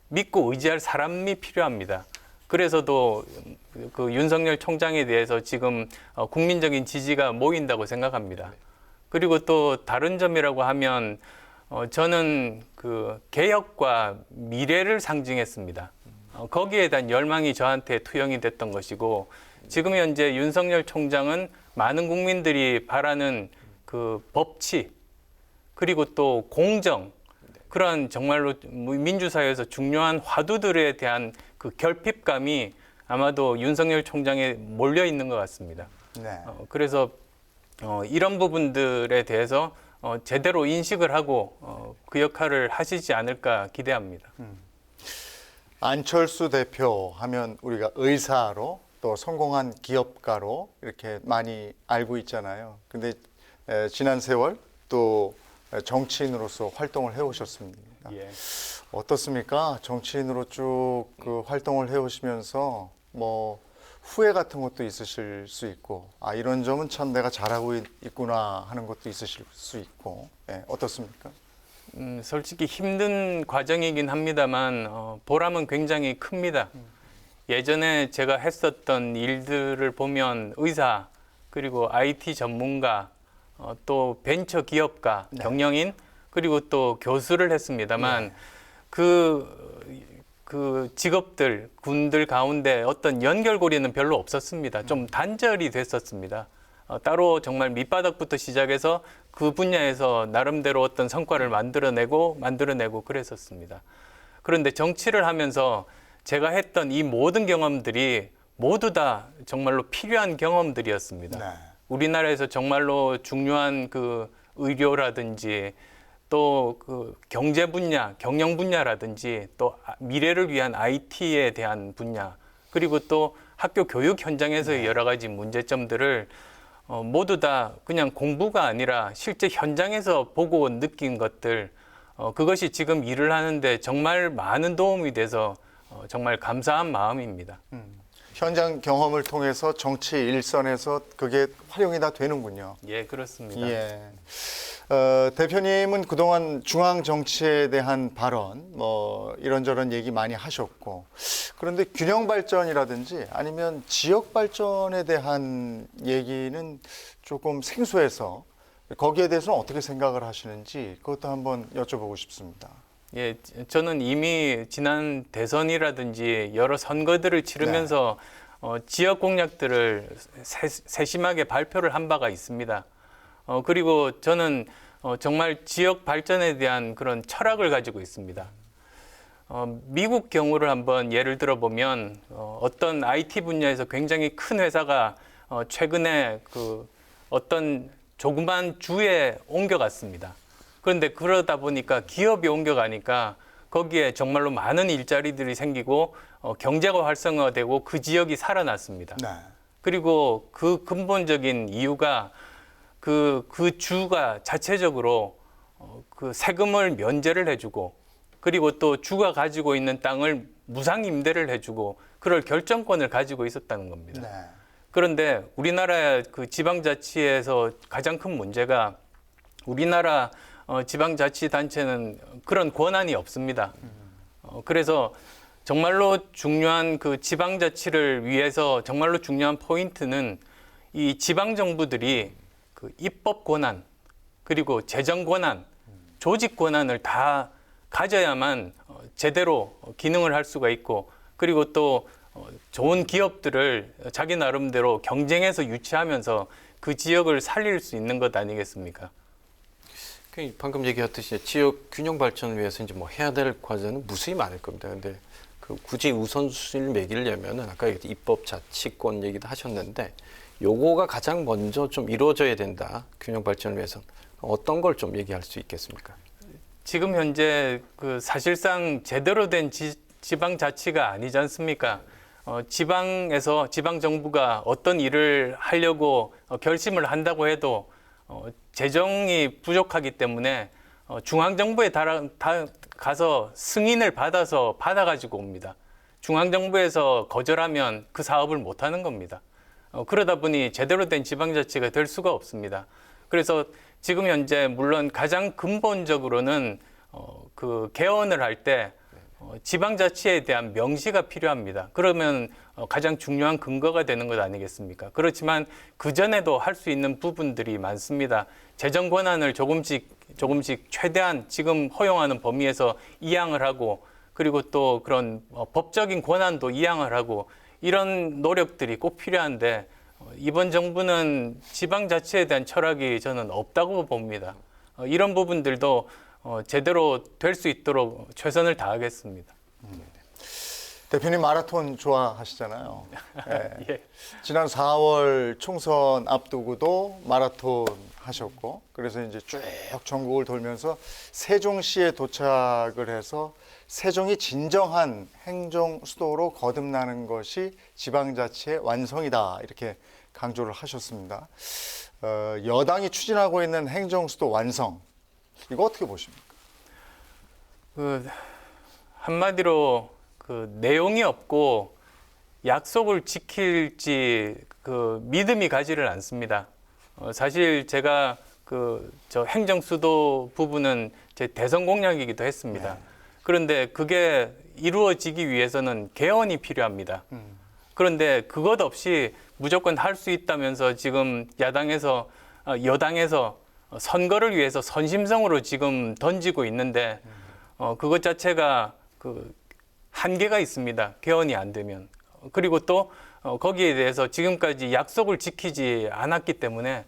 [SPEAKER 2] 믿고 의지할 사람이 필요합니다. 그래서도 그 윤석열 총장에 대해서 지금 국민적인 지지가 모인다고 생각합니다. 그리고 또 다른 점이라고 하면 저는 그 개혁과 미래를 상징했습니다. 거기에 대한 열망이 저한테 투영이 됐던 것이고, 지금 현재 윤석열 총장은 많은 국민들이 바라는 그 법치 그리고 또 공정 그런 정말로 민주사회에서 중요한 화두들에 대한 그 결핍감이 아마도 윤석열 총장에 몰려 있는 것 같습니다.
[SPEAKER 1] 네.
[SPEAKER 2] 그래서 이런 부분들에 대해서 제대로 인식을 하고 그 역할을 하시지 않을까 기대합니다.
[SPEAKER 1] 안철수 대표 하면 우리가 의사로 또 성공한 기업가로 이렇게 많이 알고 있잖아요. 근데 지난 세월 또 정치인으로서 활동을 해오셨습니다.
[SPEAKER 2] 예.
[SPEAKER 1] 어떻습니까? 정치인으로 쭉 그 활동을 해오시면서 뭐 후회 같은 것도 있으실 수 있고, 아 이런 점은 참 내가 잘하고 있구나 하는 것도 있으실 수 있고, 어떻습니까?
[SPEAKER 2] 솔직히 힘든 과정이긴 합니다만 보람은 굉장히 큽니다. 예전에 제가 했었던 일들을 보면 의사 그리고 IT 전문가 또 벤처 기업가 경영인 그리고 또 교수를 했습니다만 그 직업들 군들 가운데 어떤 연결고리는 별로 없었습니다. 좀 단절이 됐었습니다. 따로 정말 밑바닥부터 시작해서 그 분야에서 나름대로 어떤 성과를 만들어내고 그랬었습니다. 그런데 정치를 하면서 제가 했던 이 모든 경험들이 모두 다 정말로 필요한 경험들이었습니다.
[SPEAKER 1] 네.
[SPEAKER 2] 우리나라에서 정말로 중요한 그 의료라든지 또 그 경제 분야, 경영 분야라든지 또 미래를 위한 IT에 대한 분야 그리고 또 학교 교육 현장에서의 여러 가지 문제점들을 모두 다 그냥 공부가 아니라 실제 현장에서 보고 느낀 것들 그것이 지금 일을 하는데 정말 많은 도움이 돼서 정말 감사한 마음입니다.
[SPEAKER 1] 현장 경험을 통해서 정치 일선에서 그게 활용이 다 되는군요.
[SPEAKER 2] 예, 그렇습니다.
[SPEAKER 1] 예. 대표님은 그동안 중앙 정치에 대한 발언, 뭐 이런저런 얘기 많이 하셨고, 그런데 균형 발전이라든지 아니면 지역 발전에 대한 얘기는 조금 생소해서 거기에 대해서는 어떻게 생각을 하시는지 그것도 한번 여쭤보고 싶습니다.
[SPEAKER 2] 예, 저는 이미 지난 대선이라든지 여러 선거들을 치르면서 지역 공약들을 세심하게 발표를 한 바가 있습니다. 그리고 저는 정말 지역 발전에 대한 그런 철학을 가지고 있습니다. 미국 경우를 한번 예를 들어보면 어떤 IT 분야에서 굉장히 큰 회사가 최근에 그 어떤 조그만 주에 옮겨갔습니다. 그런데 그러다 보니까 기업이 옮겨가니까 거기에 정말로 많은 일자리들이 생기고 경제가 활성화되고 그 지역이 살아났습니다.
[SPEAKER 1] 네.
[SPEAKER 2] 그리고 그 근본적인 이유가 그 주가 자체적으로 그 세금을 면제를 해주고 그리고 또 주가 가지고 있는 땅을 무상 임대를 해주고 그럴 결정권을 가지고 있었다는 겁니다.
[SPEAKER 1] 네.
[SPEAKER 2] 그런데 우리나라 그 지방자치에서 가장 큰 문제가 우리나라 지방자치단체는 그런 권한이 없습니다. 그래서 정말로 중요한 그 지방자치를 위해서 정말로 중요한 포인트는 이 지방정부들이 그 입법 권한 그리고 재정 권한, 조직 권한을 다 가져야만 제대로 기능을 할 수가 있고 그리고 또 좋은 기업들을 자기 나름대로 경쟁해서 유치하면서 그 지역을 살릴 수 있는 것 아니겠습니까?
[SPEAKER 3] 방금 얘기했듯이 지역 균형 발전을 위해서 이제 뭐 해야 될 과제는 무수히 많을 겁니다. 근데 그 굳이 우선순위를 매기려면은 아까 입법 자치권 얘기도 하셨는데 요거가 가장 먼저 좀 이루어져야 된다. 균형 발전을 위해서 어떤 걸 좀 얘기할 수 있겠습니까?
[SPEAKER 2] 지금 현재 그 사실상 제대로 된 지방자치가 아니지 않습니까? 지방에서 지방정부가 어떤 일을 하려고 결심을 한다고 해도 재정이 부족하기 때문에 중앙정부에 가서 승인을 받아가지고 옵니다. 중앙정부에서 거절하면 그 사업을 못하는 겁니다. 그러다 보니 제대로 된 지방자치가 될 수가 없습니다. 그래서 지금 현재 물론 가장 근본적으로는 그 개헌을 할 때 지방자치에 대한 명시가 필요합니다. 그러면 가장 중요한 근거가 되는 것 아니겠습니까? 그렇지만 그전에도 할 수 있는 부분들이 많습니다. 재정 권한을 조금씩 최대한 지금 허용하는 범위에서 이양을 하고 그리고 또 그런 법적인 권한도 이양을 하고 이런 노력들이 꼭 필요한데 이번 정부는 지방자치에 대한 철학이 저는 없다고 봅니다. 이런 부분들도 제대로 될 수 있도록 최선을 다하겠습니다.
[SPEAKER 1] 대표님 마라톤 좋아하시잖아요. 예.
[SPEAKER 2] 예.
[SPEAKER 1] 지난 4월 총선 앞두고도 마라톤 하셨고, 그래서 이제 쭉 전국을 돌면서 세종시에 도착을 해서 세종이 진정한 행정 수도로 거듭나는 것이 지방자치의 완성이다, 이렇게 강조를 하셨습니다. 여당이 추진하고 있는 행정 수도 완성, 이거 어떻게 보십니까?
[SPEAKER 2] 한마디로 내용이 없고 약속을 지킬지 믿음이 가지를 않습니다. 사실 제가 저 행정 수도 부분은 제 대선 공약이기도 했습니다. 그런데 그게 이루어지기 위해서는 개헌이 필요합니다. 그런데 그것 없이 무조건 할 수 있다면서 지금 여당에서 선거를 위해서 선심성으로 지금 던지고 있는데 그것 자체가 한계가 있습니다. 개헌이 안 되면. 그리고 또 거기에 대해서 지금까지 약속을 지키지 않았기 때문에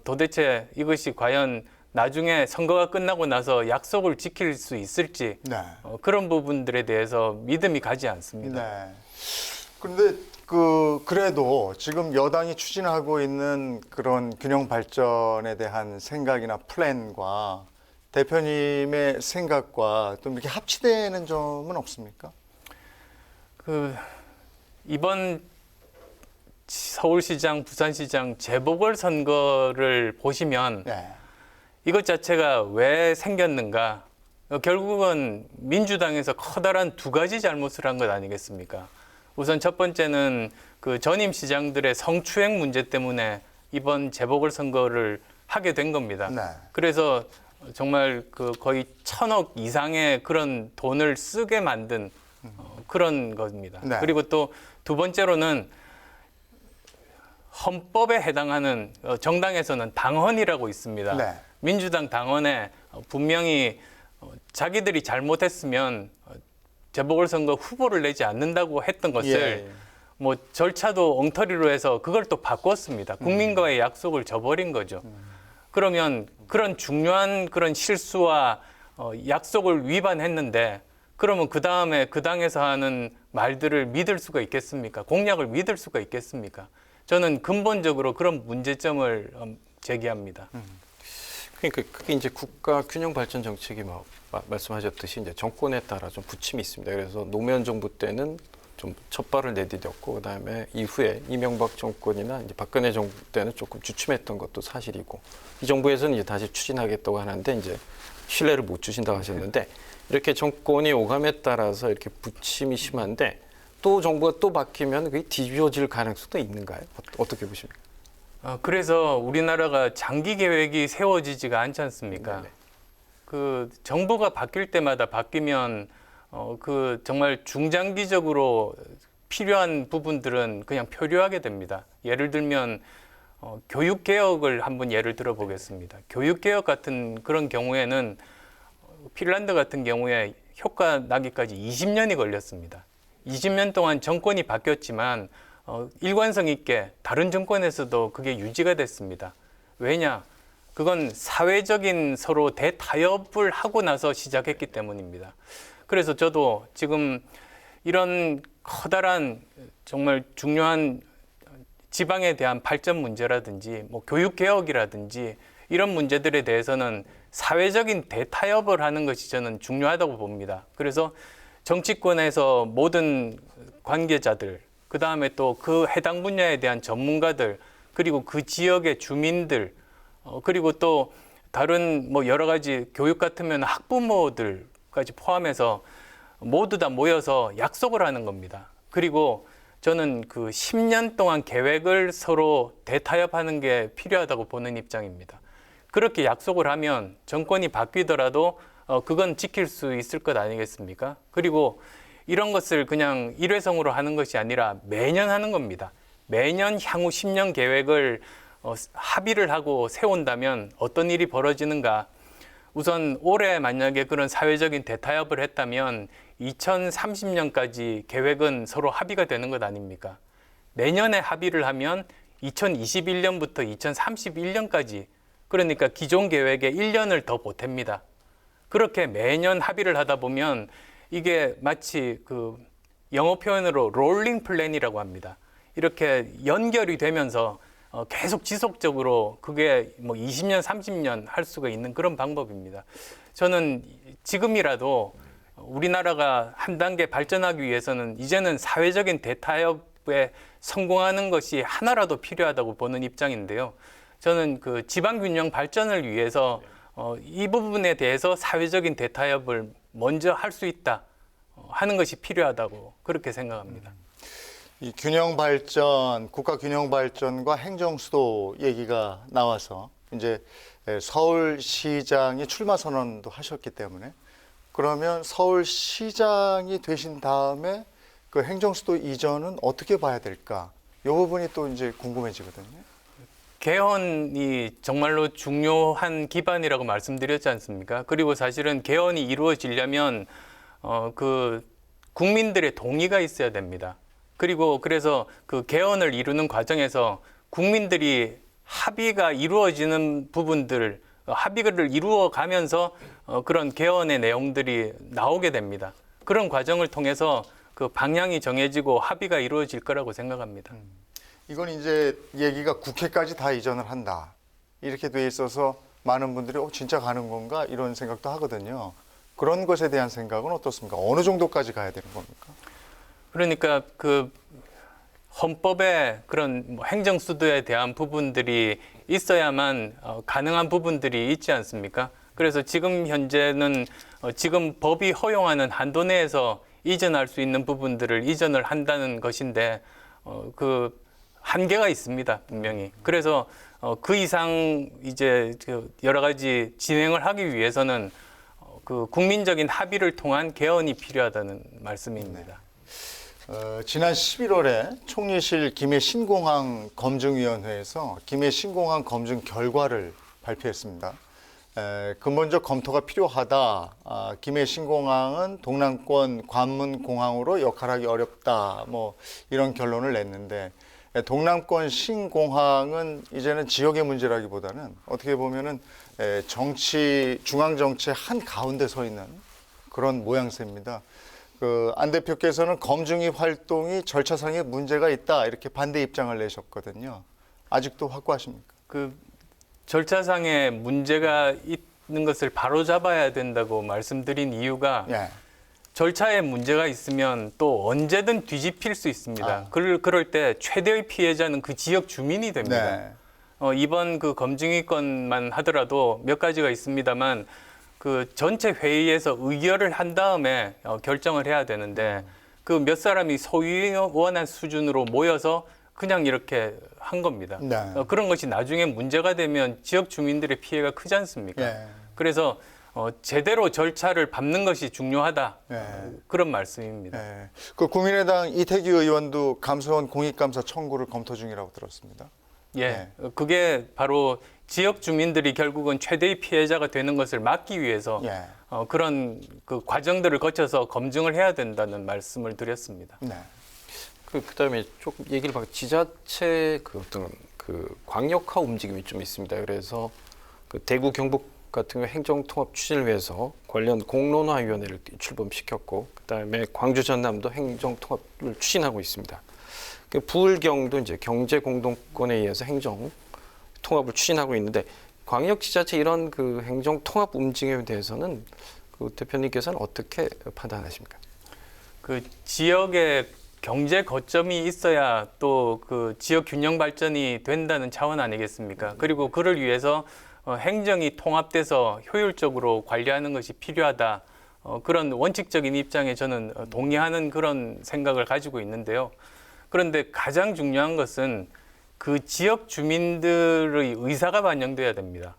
[SPEAKER 2] 도대체 이것이 과연 나중에 선거가 끝나고 나서 약속을 지킬 수 있을지
[SPEAKER 1] 네.
[SPEAKER 2] 그런 부분들에 대해서 믿음이 가지 않습니다.
[SPEAKER 1] 네. 그런데 그래도 지금 여당이 추진하고 있는 그런 균형 발전에 대한 생각이나 플랜과 대표님의 생각과 또 이렇게 합치되는 점은 없습니까?
[SPEAKER 2] 이번 서울시장, 부산시장 재보궐선거를 보시면
[SPEAKER 1] 네.
[SPEAKER 2] 이것 자체가 왜 생겼는가? 결국은 민주당에서 커다란 두 가지 잘못을 한 것 아니겠습니까? 우선 첫 번째는 전임 시장들의 성추행 문제 때문에 이번 재보궐선거를 하게 된 겁니다.
[SPEAKER 1] 네.
[SPEAKER 2] 그래서 정말 거의 1,000억 이상의 그런 돈을 쓰게 만든 그런 겁니다.
[SPEAKER 1] 네.
[SPEAKER 2] 그리고 또 두 번째로는 헌법에 해당하는 정당에서는 당헌이라고 있습니다.
[SPEAKER 1] 네.
[SPEAKER 2] 민주당 당헌에 분명히 자기들이 잘못했으면 재보궐선거 후보를 내지 않는다고 했던 것을
[SPEAKER 3] 예.
[SPEAKER 2] 뭐 절차도 엉터리로 해서 그걸 또 바꿨습니다. 국민과의 약속을 저버린 거죠. 그러면 그런 중요한 그런 실수와 약속을 위반했는데 그러면 그 다음에 그 당에서 하는 말들을 믿을 수가 있겠습니까? 공약을 믿을 수가 있겠습니까? 저는 근본적으로 그런 문제점을 제기합니다.
[SPEAKER 3] 그러니까 그게 이제 국가 균형 발전 정책이 말씀하셨듯이 이제 정권에 따라 좀 부침이 있습니다. 그래서 노무현 정부 때는 좀 첫발을 내디뎠고 그다음에 이후에 이명박 정권이나 이제 박근혜 정부 때는 조금 주춤했던 것도 사실이고 이 정부에서는 이제 다시 추진하겠다고 하는데 이제 신뢰를 못 주신다고 하셨는데 이렇게 정권이 오감에 따라서 이렇게 부침이 심한데 또 정부가 또 바뀌면 그게 뒤집어질 가능성도 있는가요? 어떻게 보십니까?
[SPEAKER 2] 그래서 우리나라가 장기 계획이 세워지지가 않지 않습니까?
[SPEAKER 3] 네네.
[SPEAKER 2] 정부가 바뀔 때마다 바뀌면 정말 중장기적으로 필요한 부분들은 그냥 표류하게 됩니다. 예를 들면 교육 개혁을 한번 예를 들어보겠습니다. 교육 개혁 같은 그런 경우에는 핀란드 같은 경우에 효과 나기까지 20년이 걸렸습니다. 20년 동안 정권이 바뀌었지만 일관성 있게 다른 정권에서도 그게 유지가 됐습니다. 왜냐? 그건 사회적인 서로 대타협을 하고 나서 시작했기 때문입니다. 그래서 저도 지금 이런 커다란 정말 중요한 지방에 대한 발전 문제라든지 뭐 교육 개혁이라든지 이런 문제들에 대해서는 사회적인 대타협을 하는 것이 저는 중요하다고 봅니다. 그래서 정치권에서 모든 관계자들, 그 다음에 또 그 해당 분야에 대한 전문가들, 그리고 그 지역의 주민들, 그리고 또 다른 뭐 여러 가지 교육 같으면 학부모들까지 포함해서 모두 다 모여서 약속을 하는 겁니다. 그리고 저는 10년 동안 계획을 서로 대타협하는 게 필요하다고 보는 입장입니다. 그렇게 약속을 하면 정권이 바뀌더라도 그건 지킬 수 있을 것 아니겠습니까? 그리고 이런 것을 그냥 일회성으로 하는 것이 아니라 매년 하는 겁니다. 매년 향후 10년 계획을 합의를 하고 세운다면 어떤 일이 벌어지는가? 우선 올해 만약에 그런 사회적인 대타협을 했다면 2030년까지 계획은 서로 합의가 되는 것 아닙니까? 내년에 합의를 하면 2021년부터 2031년까지 그러니까 기존 계획의 1년을 더 보탭니다. 그렇게 매년 합의를 하다 보면 이게 마치 그 영어 표현으로 롤링 플랜이라고 합니다. 이렇게 연결이 되면서 계속 지속적으로 그게 뭐 20년, 30년 할 수가 있는 그런 방법입니다. 저는 지금이라도 우리나라가 한 단계 발전하기 위해서는 이제는 사회적인 대타협에 성공하는 것이 하나라도 필요하다고 보는 입장인데요. 저는 그 지방 균형 발전을 위해서 이 부분에 대해서 사회적인 대타협을 먼저 할 수 있다 하는 것이 필요하다고 그렇게 생각합니다.
[SPEAKER 1] 이 균형 발전, 국가 균형 발전과 행정 수도 얘기가 나와서 이제 서울시장이 출마 선언도 하셨기 때문에 그러면 서울시장이 되신 다음에 그 행정 수도 이전은 어떻게 봐야 될까? 이 부분이 또 이제 궁금해지거든요.
[SPEAKER 2] 개헌이 정말로 중요한 기반이라고 말씀드렸지 않습니까? 그리고 사실은 개헌이 이루어지려면 그 국민들의 동의가 있어야 됩니다. 그리고 그래서 그 개헌을 이루는 과정에서 국민들이 합의가 이루어지는 부분들, 합의를 이루어 가면서 그런 개헌의 내용들이 나오게 됩니다. 그런 과정을 통해서 그 방향이 정해지고 합의가 이루어질 거라고 생각합니다.
[SPEAKER 1] 이건 이제 얘기가 국회까지 다 이전을 한다. 이렇게 돼 있어서 많은 분들이 진짜 가는 건가 이런 생각도 하거든요. 그런 것에 대한 생각은 어떻습니까? 어느 정도까지 가야 되는 겁니까?
[SPEAKER 2] 그러니까 그 헌법에 그런 뭐 행정수도에 대한 부분들이 있어야만 가능한 부분들이 있지 않습니까? 그래서 지금 현재는 지금 법이 허용하는 한도 내에서 이전할 수 있는 부분들을 이전을 한다는 것인데 그 한계가 있습니다, 분명히. 그래서 그 이상 이제 여러 가지 진행을 하기 위해서는 그 국민적인 합의를 통한 개헌이 필요하다는 말씀입니다.
[SPEAKER 1] 지난 11월에 총리실 김해 신공항 검증위원회에서 김해 신공항 검증 결과를 발표했습니다. 근본적 검토가 필요하다. 김해 신공항은 동남권 관문 공항으로 역할하기 어렵다. 뭐 이런 결론을 냈는데 동남권 신공항은 이제는 지역의 문제라기보다는 어떻게 보면은 중앙 정치의 한 가운데 서 있는 그런 모양새입니다. 그 안 대표께서는 검증위 활동이 절차상에 문제가 있다 이렇게 반대 입장을 내셨거든요. 아직도 확고하십니까?
[SPEAKER 2] 그 절차상에 문제가 있는 것을 바로잡아야 된다고 말씀드린 이유가
[SPEAKER 1] 예.
[SPEAKER 2] 절차에 문제가 있으면 또 언제든 뒤집힐 수 있습니다. 그럴 때 최대의 피해자는 그 지역 주민이 됩니다.
[SPEAKER 1] 네.
[SPEAKER 2] 이번 그 검증위 건만 하더라도 몇 가지가 있습니다만 그 전체 회의에서 의결을 한 다음에 결정을 해야 되는데 그 몇 사람이 소위원한 수준으로 모여서 그냥 이렇게 한 겁니다.
[SPEAKER 1] 네.
[SPEAKER 2] 그런 것이 나중에 문제가 되면 지역 주민들의 피해가 크지 않습니까?
[SPEAKER 1] 예.
[SPEAKER 2] 그래서 제대로 절차를 밟는 것이 중요하다.
[SPEAKER 1] 예.
[SPEAKER 2] 그런 말씀입니다.
[SPEAKER 1] 예. 그 국민의당 이태규 의원도 감사원 공익감사 청구를 검토 중이라고 들었습니다.
[SPEAKER 2] 예, 그게 바로 지역 주민들이 결국은 최대의 피해자가 되는 것을 막기 위해서
[SPEAKER 1] 예.
[SPEAKER 2] 그런 그 과정들을 거쳐서 검증을 해야 된다는 말씀을 드렸습니다.
[SPEAKER 1] 네.
[SPEAKER 3] 그다음에 조금 얘기를 봐. 지자체 그 어떤 그 광역화 움직임이 좀 있습니다. 그래서 그 대구 경북 같은 경우 행정통합 추진을 위해서 관련 공론화위원회를 출범시켰고 그다음에 광주 전남도 행정통합을 추진하고 있습니다. 그 부울경도 이제 경제공동권에 의해서 행정통합을 추진하고 있는데 광역지자체 이런 그 행정통합 움직임에 대해서는 그 대표님께서는 어떻게 판단하십니까?
[SPEAKER 2] 그 지역의 경제 거점이 있어야 또 그 지역 균형 발전이 된다는 차원 아니겠습니까? 그리고 그를 위해서 행정이 통합돼서 효율적으로 관리하는 것이 필요하다. 그런 원칙적인 입장에 저는 동의하는 그런 생각을 가지고 있는데요. 그런데 가장 중요한 것은 그 지역 주민들의 의사가 반영돼야 됩니다.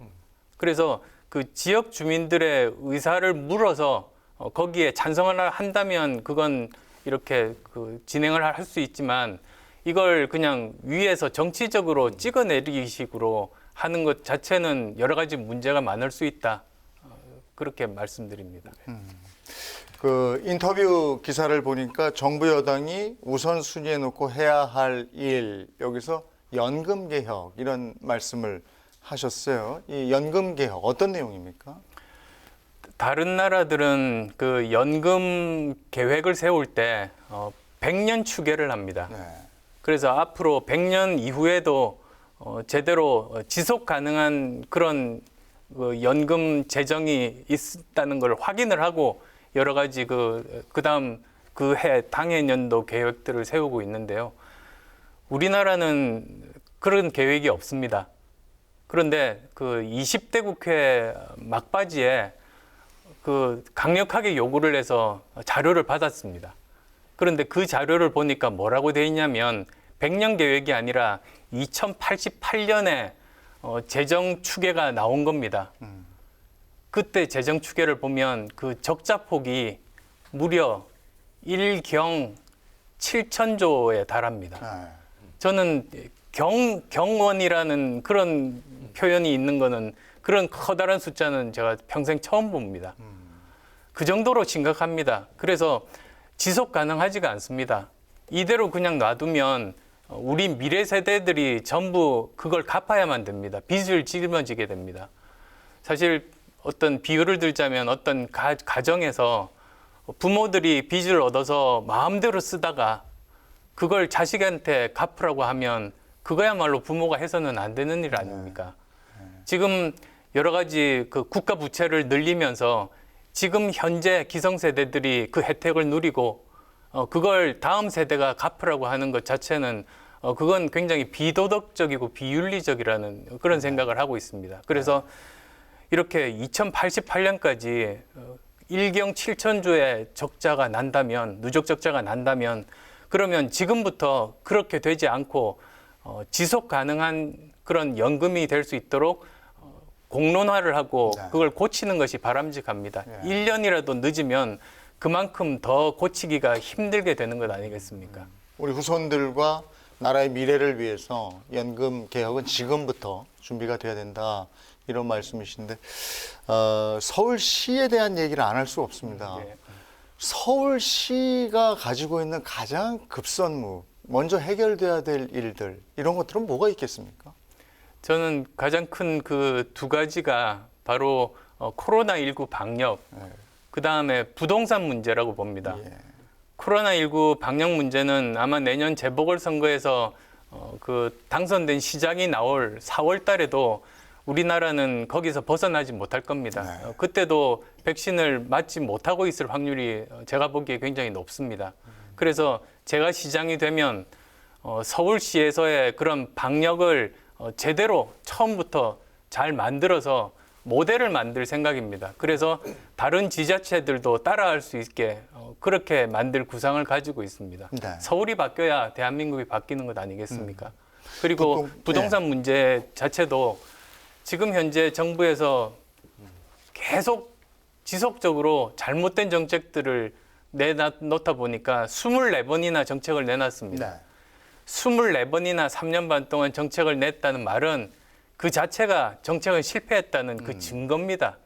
[SPEAKER 2] 그래서 그 지역 주민들의 의사를 물어서 거기에 찬성을 한다면 그건 이렇게 그 진행을 할 수 있지만 이걸 그냥 위에서 정치적으로 찍어내리기 식으로 하는 것 자체는 여러 가지 문제가 많을 수 있다. 그렇게 말씀드립니다.
[SPEAKER 1] 그 인터뷰 기사를 보니까 정부 여당이 우선순위에 놓고 해야 할 일, 여기서 연금 개혁 이런 말씀을 하셨어요. 이 연금 개혁 어떤 내용입니까?
[SPEAKER 2] 다른 나라들은 그 연금 계획을 세울 때 100년 추계를 합니다.
[SPEAKER 1] 네.
[SPEAKER 2] 그래서 앞으로 100년 이후에도 제대로 지속 가능한 그런 그 연금 재정이 있다는 걸 확인을 하고 여러 가지 그다음 그 해 당해년도 계획들을 세우고 있는데요. 우리나라는 그런 계획이 없습니다. 그런데 그 20대 국회 막바지에 그 강력하게 요구를 해서 자료를 받았습니다. 그런데 그 자료를 보니까 뭐라고 돼 있냐면 100년 계획이 아니라 2088년에 재정 추계가 나온 겁니다. 그때 재정 추계를 보면 그 적자 폭이 무려 1경 7천조에 달합니다.
[SPEAKER 1] 네.
[SPEAKER 2] 저는 경원이라는 그런 표현이 있는 거는 그런 커다란 숫자는 제가 평생 처음 봅니다. 그 정도로 심각합니다. 그래서 지속 가능하지가 않습니다. 이대로 그냥 놔두면 우리 미래 세대들이 전부 그걸 갚아야만 됩니다. 빚을 짊어지게 됩니다. 사실 어떤 비유를 들자면 어떤 가정에서 부모들이 빚을 얻어서 마음대로 쓰다가 그걸 자식한테 갚으라고 하면 그거야말로 부모가 해서는 안 되는 일 아닙니까? 지금 여러 가지 그 국가 부채를 늘리면서 지금 현재 기성세대들이 그 혜택을 누리고 그걸 다음 세대가 갚으라고 하는 것 자체는 그건 굉장히 비도덕적이고 비윤리적이라는 그런 생각을 하고 있습니다. 그래서 이렇게 2088년까지 1경 7천조의 적자가 난다면, 누적 적자가 난다면 그러면 지금부터 그렇게 되지 않고 지속 가능한 그런 연금이 될 수 있도록 공론화를 하고
[SPEAKER 1] 네.
[SPEAKER 2] 그걸 고치는 것이 바람직합니다.
[SPEAKER 1] 네.
[SPEAKER 2] 1년이라도 늦으면 그만큼 더 고치기가 힘들게 되는 것 아니겠습니까?
[SPEAKER 1] 우리 후손들과 나라의 미래를 위해서 연금 개혁은 지금부터 준비가 돼야 된다. 이런 말씀이신데 서울시에 대한 얘기를 안 할 수 없습니다.
[SPEAKER 2] 네.
[SPEAKER 1] 서울시가 가지고 있는 가장 급선무, 먼저 해결돼야 될 일들 이런 것들은 뭐가 있겠습니까?
[SPEAKER 2] 저는 가장 큰 그 두 가지가 바로 코로나19 방역, 그 다음에 부동산 문제라고 봅니다.
[SPEAKER 1] 예.
[SPEAKER 2] 코로나19 방역 문제는 아마 내년 재보궐선거에서 그 당선된 시장이 나올 4월 달에도 우리나라는 거기서 벗어나지 못할 겁니다.
[SPEAKER 1] 네.
[SPEAKER 2] 그때도 백신을 맞지 못하고 있을 확률이 제가 보기에 굉장히 높습니다. 그래서 제가 시장이 되면 서울시에서의 그런 방역을 제대로 처음부터 잘 만들어서 모델을 만들 생각입니다. 그래서 다른 지자체들도 따라할 수 있게 그렇게 만들 구상을 가지고 있습니다.
[SPEAKER 1] 네.
[SPEAKER 2] 서울이 바뀌어야 대한민국이 바뀌는 것 아니겠습니까? 그리고 부동산
[SPEAKER 1] 네.
[SPEAKER 2] 문제 자체도 지금 현재 정부에서 계속 지속적으로 잘못된 정책들을 내놓다 보니까 24번이나 정책을 내놨습니다.
[SPEAKER 1] 네.
[SPEAKER 2] 24번이나 3년 반 동안 정책을 냈다는 말은 그 자체가 정책은 실패했다는 그 증거입니다.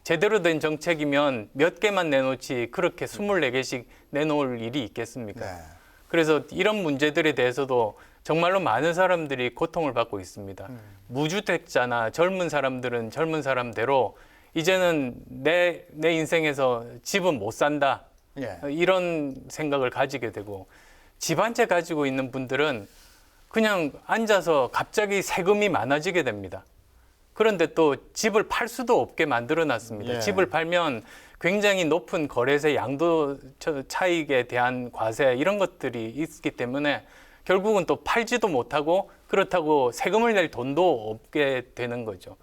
[SPEAKER 2] 제대로 된 정책이면 몇 개만 내놓지 그렇게 24개씩 내놓을 일이 있겠습니까?
[SPEAKER 1] 네.
[SPEAKER 2] 그래서 이런 문제들에 대해서도 정말로 많은 사람들이 고통을 받고 있습니다. 무주택자나 젊은 사람들은 젊은 사람대로 이제는 내 인생에서 집은 못 산다.
[SPEAKER 1] 예.
[SPEAKER 2] 이런 생각을 가지게 되고 집 한 채 가지고 있는 분들은 그냥 앉아서 갑자기 세금이 많아지게 됩니다. 그런데 또 집을 팔 수도 없게 만들어 놨습니다.
[SPEAKER 1] 예.
[SPEAKER 2] 집을 팔면 굉장히 높은 거래세 양도 차익에 대한 과세 이런 것들이 있기 때문에 결국은 또 팔지도 못하고 그렇다고 세금을 낼 돈도 없게 되는 거죠.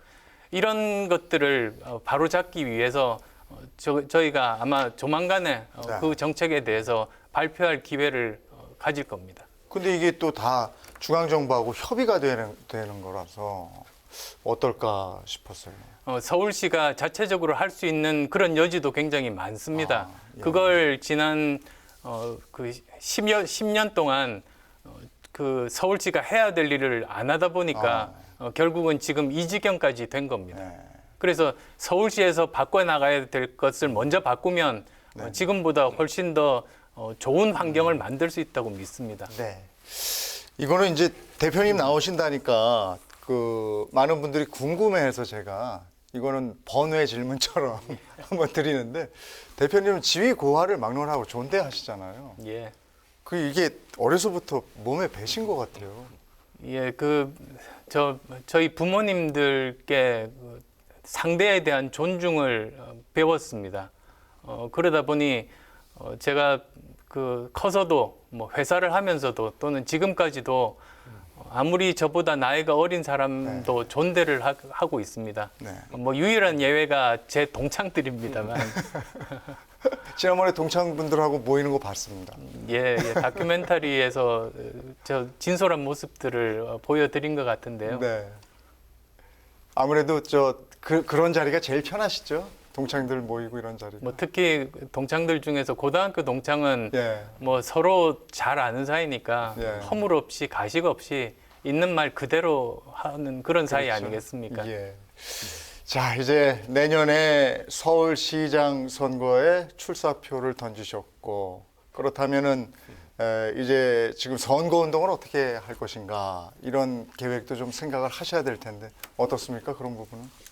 [SPEAKER 2] 이런 것들을 바로잡기 위해서 저희가 아마 조만간에
[SPEAKER 1] 네.
[SPEAKER 2] 그 정책에 대해서 발표할 기회를 가질 겁니다.
[SPEAKER 1] 근데 이게 또 다 중앙정부하고 협의가 되는 거라서 어떨까 싶었어요.
[SPEAKER 2] 서울시가 자체적으로 할 수 있는 그런 여지도 굉장히 많습니다.
[SPEAKER 1] 예.
[SPEAKER 2] 그걸 지난 그 10년 동안 그 서울시가 해야 될 일을 안 하다 보니까 결국은 지금 이 지경까지 된 겁니다.
[SPEAKER 1] 네.
[SPEAKER 2] 그래서 서울시에서 바꿔나가야 될 것을 먼저 바꾸면
[SPEAKER 1] 네.
[SPEAKER 2] 지금보다 훨씬 더 좋은 환경을 만들 수 있다고 믿습니다.
[SPEAKER 1] 네. 이거는 이제 대표님 나오신다니까 그 많은 분들이 궁금해해서 제가 이거는 번외 질문처럼 한번 드리는데 대표님은 지위 고하를 막론하고 존대하시잖아요.
[SPEAKER 2] 예.
[SPEAKER 1] 그 이게 어려서부터 몸에 배신 것 같아요.
[SPEAKER 2] 예, 저희 부모님들께 그 상대에 대한 존중을 배웠습니다. 그러다 보니 제가 그 커서도 뭐 회사를 하면서도 또는 지금까지도 아무리 저보다 나이가 어린 사람도 존대를 하고 있습니다.
[SPEAKER 1] 네.
[SPEAKER 2] 뭐 유일한 예외가 제 동창들입니다만
[SPEAKER 1] 지난번에 동창분들하고 모이는 거 봤습니다.
[SPEAKER 2] 예, 다큐멘터리에서 저 진솔한 모습들을 보여드린 것 같은데요.
[SPEAKER 1] 네. 아무래도 그런 자리가 제일 편하시죠? 동창들 모이고 이런 자리.
[SPEAKER 2] 뭐 특히 동창들 중에서 고등학교 동창은
[SPEAKER 1] 예.
[SPEAKER 2] 뭐 서로 잘 아는 사이니까
[SPEAKER 1] 예.
[SPEAKER 2] 허물 없이 가식 없이 있는 말 그대로 하는 그런 사이
[SPEAKER 1] 그렇죠.
[SPEAKER 2] 아니겠습니까?
[SPEAKER 1] 예. 자, 이제 내년에 서울시장 선거에 출사표를 던지셨고 그렇다면은 이제 지금 선거 운동을 어떻게 할 것인가 이런 계획도 좀 생각을 하셔야 될 텐데 어떻습니까? 그런 부분은?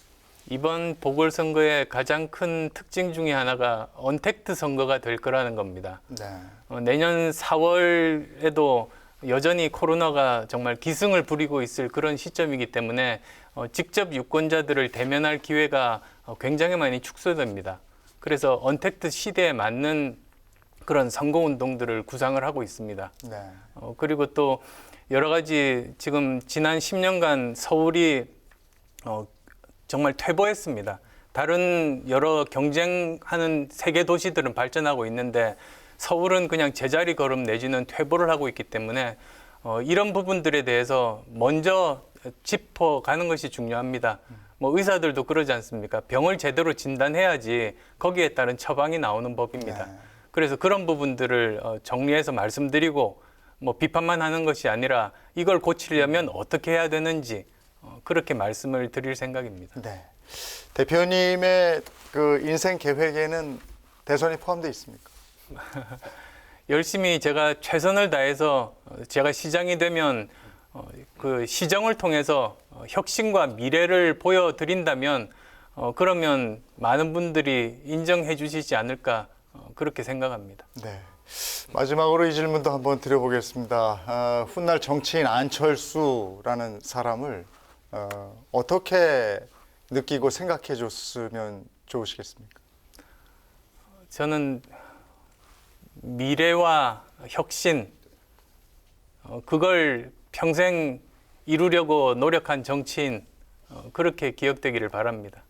[SPEAKER 2] 이번 보궐선거의 가장 큰 특징 중에 하나가 언택트 선거가 될 거라는 겁니다.
[SPEAKER 1] 네.
[SPEAKER 2] 내년 4월에도 여전히 코로나가 정말 기승을 부리고 있을 그런 시점이기 때문에 직접 유권자들을 대면할 기회가 굉장히 많이 축소됩니다. 그래서 언택트 시대에 맞는 그런 선거운동들을 구상을 하고 있습니다.
[SPEAKER 1] 네.
[SPEAKER 2] 그리고 또 여러 가지 지금 지난 10년간 서울이 정말 퇴보했습니다. 다른 여러 경쟁하는 세계 도시들은 발전하고 있는데 서울은 그냥 제자리 걸음 내지는 퇴보를 하고 있기 때문에 이런 부분들에 대해서 먼저 짚어가는 것이 중요합니다. 뭐 의사들도 그러지 않습니까? 병을 제대로 진단해야지 거기에 따른 처방이 나오는 법입니다.
[SPEAKER 1] 네.
[SPEAKER 2] 그래서 그런 부분들을 정리해서 말씀드리고 뭐 비판만 하는 것이 아니라 이걸 고치려면 어떻게 해야 되는지 그렇게 말씀을 드릴 생각입니다.
[SPEAKER 1] 네. 대표님의 그 인생 계획에는 대선이 포함되어 있습니까?
[SPEAKER 2] 열심히 제가 최선을 다해서 제가 시장이 되면 그 시정을 통해서 혁신과 미래를 보여드린다면 그러면 많은 분들이 인정해 주시지 않을까 그렇게 생각합니다.
[SPEAKER 1] 네. 마지막으로 이 질문도 한번 드려보겠습니다. 훗날 정치인 안철수라는 사람을 어떻게 느끼고 생각해 줬으면 좋으시겠습니까?
[SPEAKER 2] 저는 미래와 혁신 그걸 평생 이루려고 노력한 정치인 그렇게 기억되기를 바랍니다.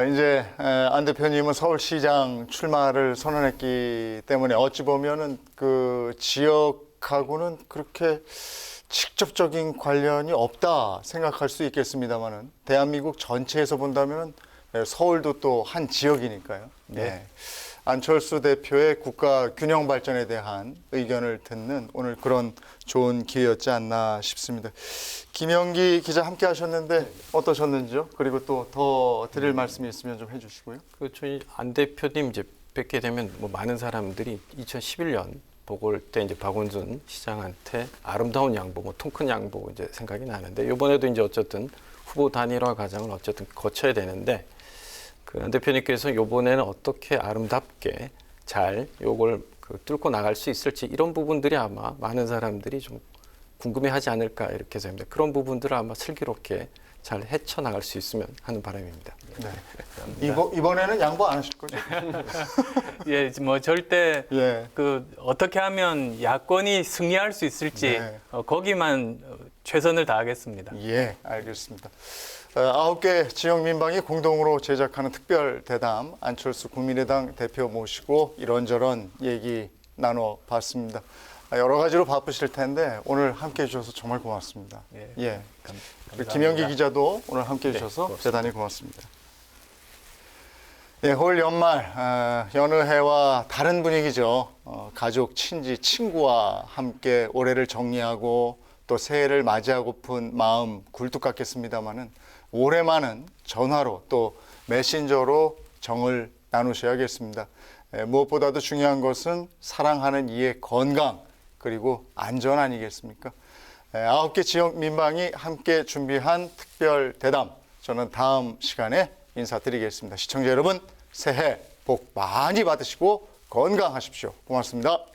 [SPEAKER 1] 이제 안 대표님은 서울시장 출마를 선언했기 때문에 어찌 보면은 그 지역하고는 그렇게 직접적인 관련이 없다 생각할 수 있겠습니다만은 대한민국 전체에서 본다면은 서울도 또 한 지역이니까요.
[SPEAKER 2] 네.
[SPEAKER 1] 안철수 대표의 국가 균형 발전에 대한 의견을 듣는 오늘 그런 좋은 기회였지 않나 싶습니다. 김영기 기자 함께 하셨는데 어떠셨는지요? 그리고 또 더 드릴 말씀이 있으면 좀 해주시고요.
[SPEAKER 3] 저희 안 대표님 이제 뵙게 되면 뭐 많은 사람들이 2011년 보궐 때 이제 박원순 시장한테 아름다운 양보, 뭐 통 큰 양보 이제 생각이 나는데 이번에도 이제 어쨌든 후보 단일화 과정을 어쨌든 거쳐야 되는데 그 안 대표님께서 이번에는 어떻게 아름답게 잘 요걸 뚫고 나갈 수 있을지 이런 부분들이 아마 많은 사람들이 좀 궁금해하지 않을까 이렇게 생각합니다. 그런 부분들을 아마 슬기롭게 잘 헤쳐나갈 수 있으면 하는 바람입니다.
[SPEAKER 1] 네. 이번에는 양보 안 하실 거죠?
[SPEAKER 2] 예, 뭐 절대
[SPEAKER 1] 예.
[SPEAKER 2] 그 어떻게 하면 야권이 승리할 수 있을지
[SPEAKER 1] 네.
[SPEAKER 2] 거기만 최선을 다하겠습니다.
[SPEAKER 1] 예, 알겠습니다. 9개 지역 민방위 공동으로 제작하는 특별 대담 안철수 국민의당 대표 모시고 이런저런 얘기 나눠봤습니다. 여러 가지로 바쁘실 텐데 오늘 함께해 주셔서 정말 고맙습니다. 예.
[SPEAKER 2] 감사합니다.
[SPEAKER 1] 김영기 기자도 오늘 함께해 주셔서 대단히 고맙습니다. 예, 올 연말 여느 해와 다른 분위기죠. 가족, 친지, 친구와 함께 올해를 정리하고 또 새해를 맞이하고픈 마음 굴뚝 같겠습니다만은 올해만은 전화로 또 메신저로 정을 나누셔야겠습니다. 무엇보다도 중요한 것은 사랑하는 이의 건강 그리고 안전 아니겠습니까? 9개 지역 민방위 함께 준비한 특별 대담, 저는 다음 시간에 인사드리겠습니다. 시청자 여러분, 새해 복 많이 받으시고 건강하십시오. 고맙습니다.